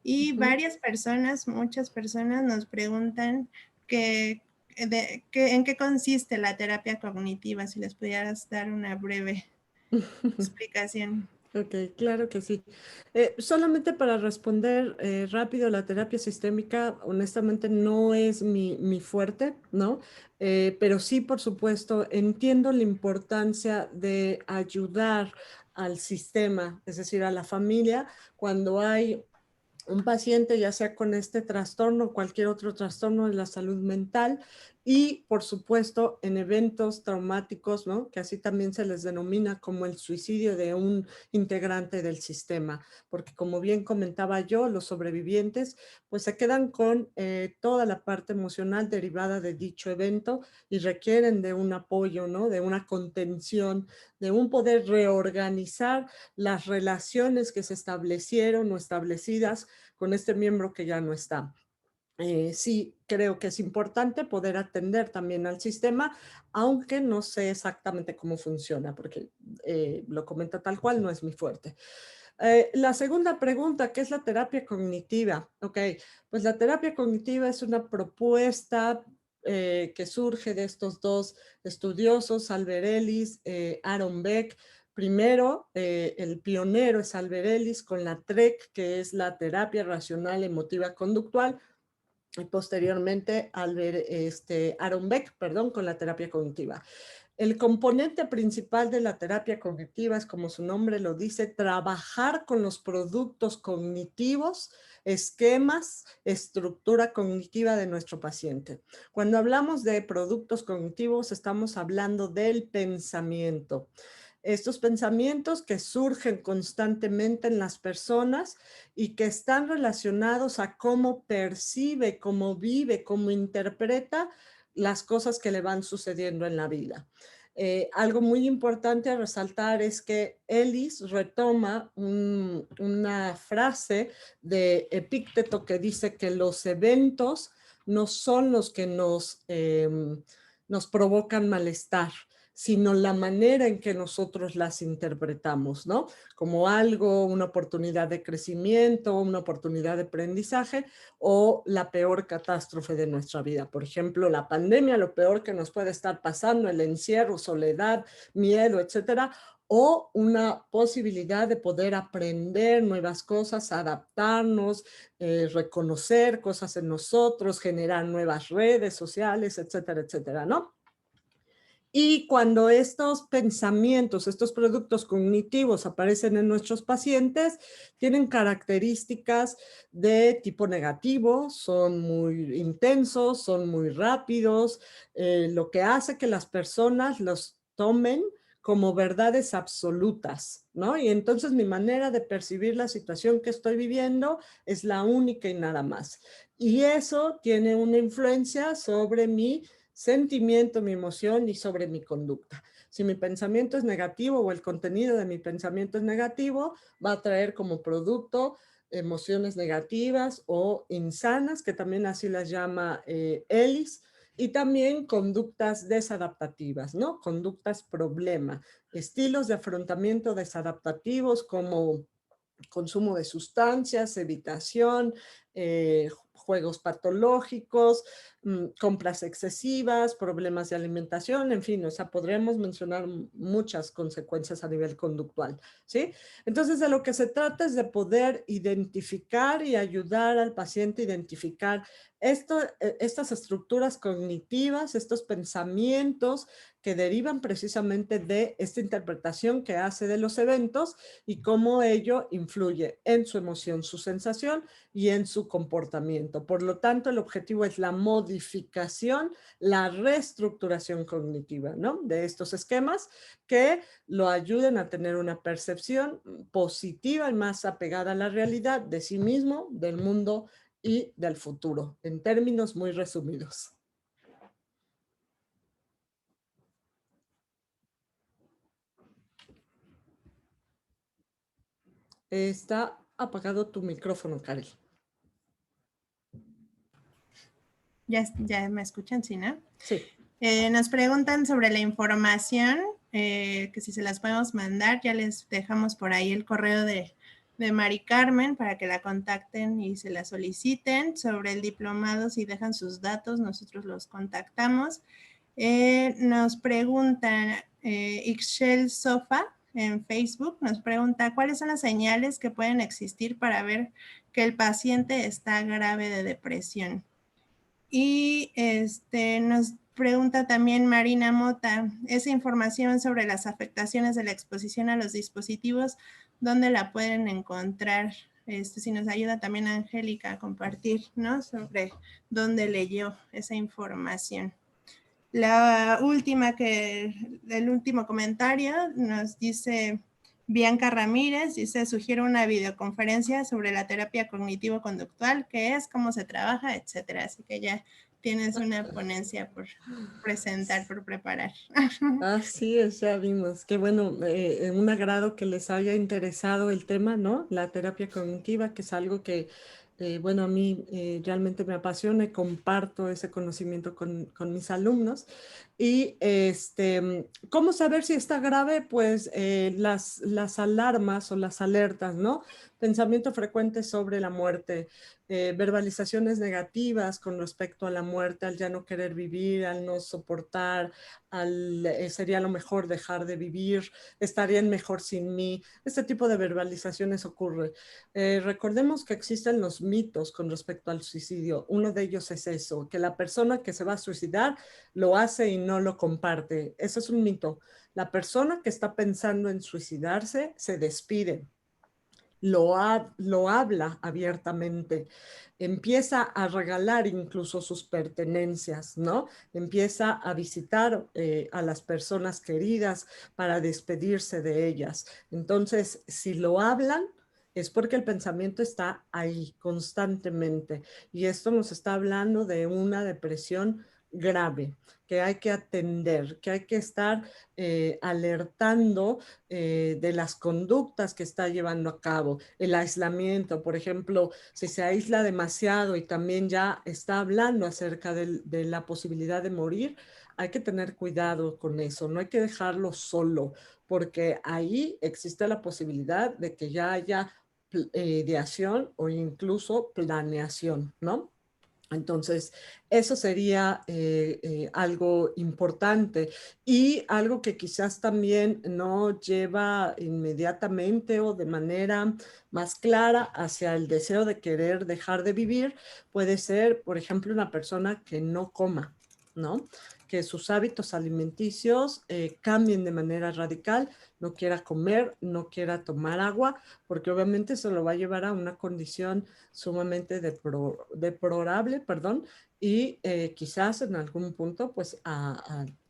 Y varias personas, muchas personas nos preguntan en qué consiste la terapia cognitiva, si les pudieras dar una breve explicación. Ok, claro que sí. Solamente para responder rápido, la terapia sistémica honestamente no es mi fuerte, ¿no? Pero sí, por supuesto, entiendo la importancia de ayudar al sistema, es decir, a la familia, cuando hay un paciente, ya sea con este trastorno o cualquier otro trastorno de la salud mental, y por supuesto en eventos traumáticos, ¿no?, que así también se les denomina como el suicidio de un integrante del sistema, porque como bien comentaba yo, los sobrevivientes pues se quedan con toda la parte emocional derivada de dicho evento y requieren de un apoyo, ¿no?, de una contención, de un poder reorganizar las relaciones que se establecieron o establecidas con este miembro que ya no está. Sí, creo que es importante poder atender también al sistema, aunque no sé exactamente cómo funciona, porque lo comento tal cual, no es mi fuerte. La segunda pregunta, ¿qué es la terapia cognitiva? Ok, pues la terapia cognitiva es una propuesta que surge de estos dos estudiosos, Albert Ellis, Aaron Beck. Primero, el pionero es Albert Ellis con la TREC, que es la terapia racional emotiva conductual, y posteriormente Aaron Beck, perdón, con la terapia cognitiva. El componente principal de la terapia cognitiva es, como su nombre lo dice, trabajar con los productos cognitivos, esquemas, estructura cognitiva de nuestro paciente. Cuando hablamos de productos cognitivos, estamos hablando del pensamiento. Estos pensamientos que surgen constantemente en las personas y que están relacionados a cómo percibe, cómo vive, cómo interpreta las cosas que le van sucediendo en la vida. Algo muy importante a resaltar es que Ellis retoma una frase de Epícteto que dice que los eventos no son los que nos provocan malestar, sino la manera en que nosotros las interpretamos, ¿no? Como algo, una oportunidad de crecimiento, una oportunidad de aprendizaje o la peor catástrofe de nuestra vida. Por ejemplo, la pandemia, lo peor que nos puede estar pasando, el encierro, soledad, miedo, etcétera, o una posibilidad de poder aprender nuevas cosas, adaptarnos, reconocer cosas en nosotros, generar nuevas redes sociales, etcétera, etcétera, ¿no? Y cuando estos pensamientos, estos productos cognitivos aparecen en nuestros pacientes, tienen características de tipo negativo, son muy intensos, son muy rápidos, lo que hace que las personas los tomen como verdades absolutas, ¿no? Y entonces mi manera de percibir la situación que estoy viviendo es la única y nada más. Y eso tiene una influencia sobre mi sentimiento, mi emoción y sobre mi conducta. Si mi pensamiento es negativo o el contenido de mi pensamiento es negativo, va a traer como producto emociones negativas o insanas, que también así las llama Ellis, y también conductas desadaptativas, ¿no? Conductas problema, estilos de afrontamiento desadaptativos como consumo de sustancias, evitación, juegos patológicos, compras excesivas, problemas de alimentación, en fin, o sea, podremos mencionar muchas consecuencias a nivel conductual, ¿sí? Entonces, de lo que se trata es de poder identificar y ayudar al paciente a identificar estas estructuras cognitivas, estos pensamientos que derivan precisamente de esta interpretación que hace de los eventos y cómo ello influye en su emoción, su sensación y en su comportamiento. Por lo tanto, el objetivo es la modificación, la reestructuración cognitiva, ¿no? De estos esquemas que lo ayuden a tener una percepción positiva y más apegada a la realidad de sí mismo, del mundo y del futuro, en términos muy resumidos. Está apagado tu micrófono, Karel. Ya me escuchan, ¿sí, no? Sí. Nos preguntan sobre la información, que si se las podemos mandar, ya les dejamos por ahí el correo de Mari Carmen para que la contacten y se la soliciten. Sobre el diplomado, si dejan sus datos, nosotros los contactamos. Nos preguntan, Ixchel Sofa en Facebook nos pregunta, ¿cuáles son las señales que pueden existir para ver que el paciente está grave de depresión? Y nos pregunta también Marina Mota, esa información sobre las afectaciones de la exposición a los dispositivos, ¿dónde la pueden encontrar? Si nos ayuda también Angélica a compartir, ¿no? Sobre dónde leyó esa información. El último comentario nos dice Bianca Ramírez, dice, sugiere una videoconferencia sobre la terapia cognitivo-conductual, qué es, cómo se trabaja, etcétera. Así que ya tienes una ponencia por presentar, por preparar. Así es, ya vimos. Qué bueno, un agrado que les haya interesado el tema, ¿no? La terapia cognitiva, que es algo que, bueno, a mí realmente me apasiona y comparto ese conocimiento con mis alumnos. Y ¿cómo saber si está grave? Pues las alarmas o las alertas, ¿no? Pensamiento frecuente sobre la muerte, verbalizaciones negativas con respecto a la muerte, al ya no querer vivir, al no soportar, sería lo mejor dejar de vivir, estarían mejor sin mí. Este tipo de verbalizaciones ocurre. Recordemos que existen los mitos con respecto al suicidio. Uno de ellos es eso, que la persona que se va a suicidar lo hace y no lo comparte. Eso es un mito. La persona que está pensando en suicidarse se despide. Lo habla abiertamente, empieza a regalar incluso sus pertenencias, ¿no? Empieza a visitar a las personas queridas para despedirse de ellas. Entonces, si lo hablan, es porque el pensamiento está ahí constantemente. Y esto nos está hablando de una depresión grave que hay que atender, que hay que estar alertando de las conductas que está llevando a cabo. El aislamiento, por ejemplo, si se aísla demasiado y también ya está hablando acerca de la posibilidad de morir, hay que tener cuidado con eso, no hay que dejarlo solo, porque ahí existe la posibilidad de que ya haya ideación o incluso planeación, ¿no? Entonces, eso sería algo importante y algo que quizás también no lleva inmediatamente o de manera más clara hacia el deseo de querer dejar de vivir, puede ser, por ejemplo, una persona que no coma, ¿no? Que sus hábitos alimenticios cambien de manera radical, no quiera comer, no quiera tomar agua, porque obviamente eso lo va a llevar a una condición sumamente deplorable, perdón, y quizás en algún punto pues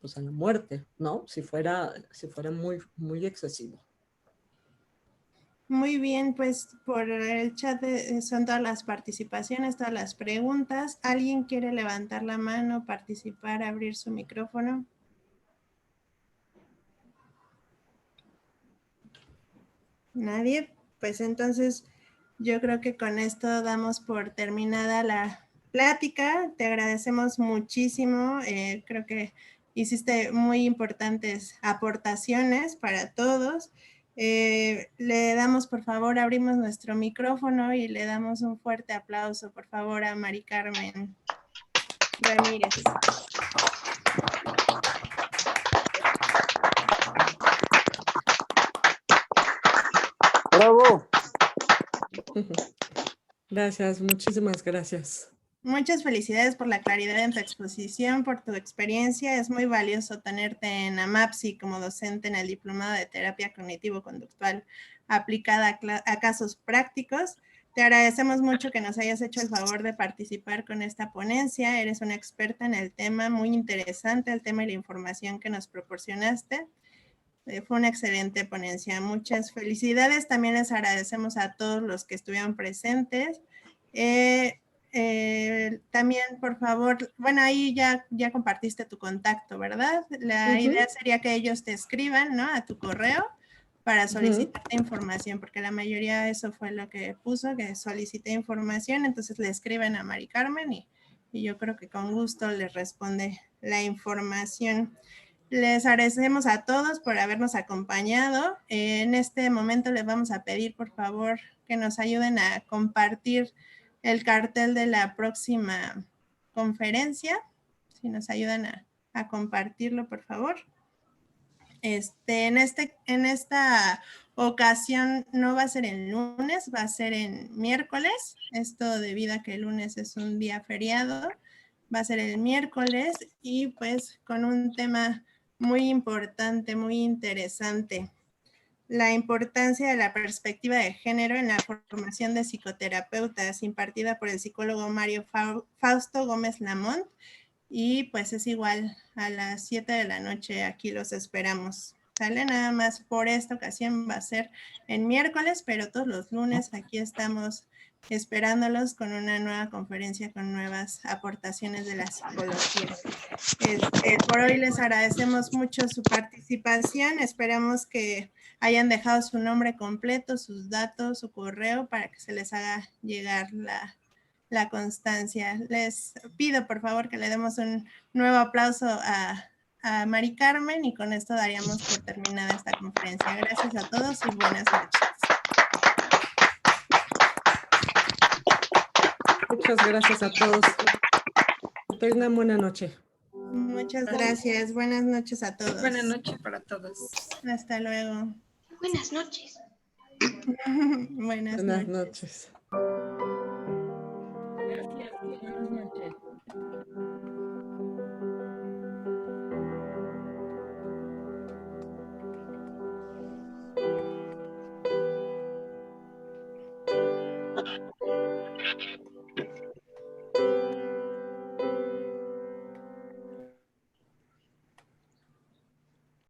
pues a la muerte, ¿no? Si fuera muy, muy excesivo. Muy bien, pues por el chat son todas las participaciones, todas las preguntas. ¿Alguien quiere levantar la mano, participar, abrir su micrófono? ¿Nadie? Pues entonces yo creo que con esto damos por terminada la plática. Te agradecemos muchísimo. Creo que hiciste muy importantes aportaciones para todos. Le damos, por favor, abrimos nuestro micrófono y le damos un fuerte aplauso, por favor, a Mari Carmen Ramírez. ¡Bravo! Gracias, muchísimas gracias. Muchas felicidades por la claridad en tu exposición, por tu experiencia. Es muy valioso tenerte en AMAPSI como docente en el Diplomado de Terapia Cognitivo-Conductual aplicada a casos prácticos. Te agradecemos mucho que nos hayas hecho el favor de participar con esta ponencia. Eres una experta en el tema, muy interesante el tema y la información que nos proporcionaste. Fue una excelente ponencia. Muchas felicidades. También les agradecemos a todos los que estuvieron presentes. También, por favor, bueno, ahí ya compartiste tu contacto, ¿verdad? La idea sería que ellos te escriban, ¿no? A tu correo para solicitar información, porque la mayoría eso fue lo que puso, que solicité información, entonces le escriben a Mari Carmen y yo creo que con gusto les responde la información. Les agradecemos a todos por habernos acompañado. En este momento les vamos a pedir, por favor, que nos ayuden a compartir el cartel de la próxima conferencia. Si nos ayudan a compartirlo, por favor. En esta ocasión no va a ser el lunes, va a ser en miércoles. Esto debido a que el lunes es un día feriado. Va a ser el miércoles y pues con un tema muy importante, muy interesante. La importancia de la perspectiva de género en la formación de psicoterapeutas impartida por el psicólogo Mario Fausto Gómez Lamont. Y pues es igual a las 7 de la noche, aquí los esperamos. ¿Sale? Nada más por esta ocasión va a ser en miércoles, pero todos los lunes aquí estamos esperándolos con una nueva conferencia con nuevas aportaciones de la psicología. Por hoy les agradecemos mucho su participación. Esperamos que hayan dejado su nombre completo, sus datos, su correo para que se les haga llegar la constancia. Les pido por favor que le demos un nuevo aplauso a Mari Carmen y con esto daríamos por terminada esta conferencia. Gracias a todos y buenas noches. Muchas gracias a todos. Tengan buena noche. Muchas gracias. Buenas noches a todos. Buenas noches para todos. Hasta luego. Buenas noches. Buenas noches. Gracias. Buenas noches.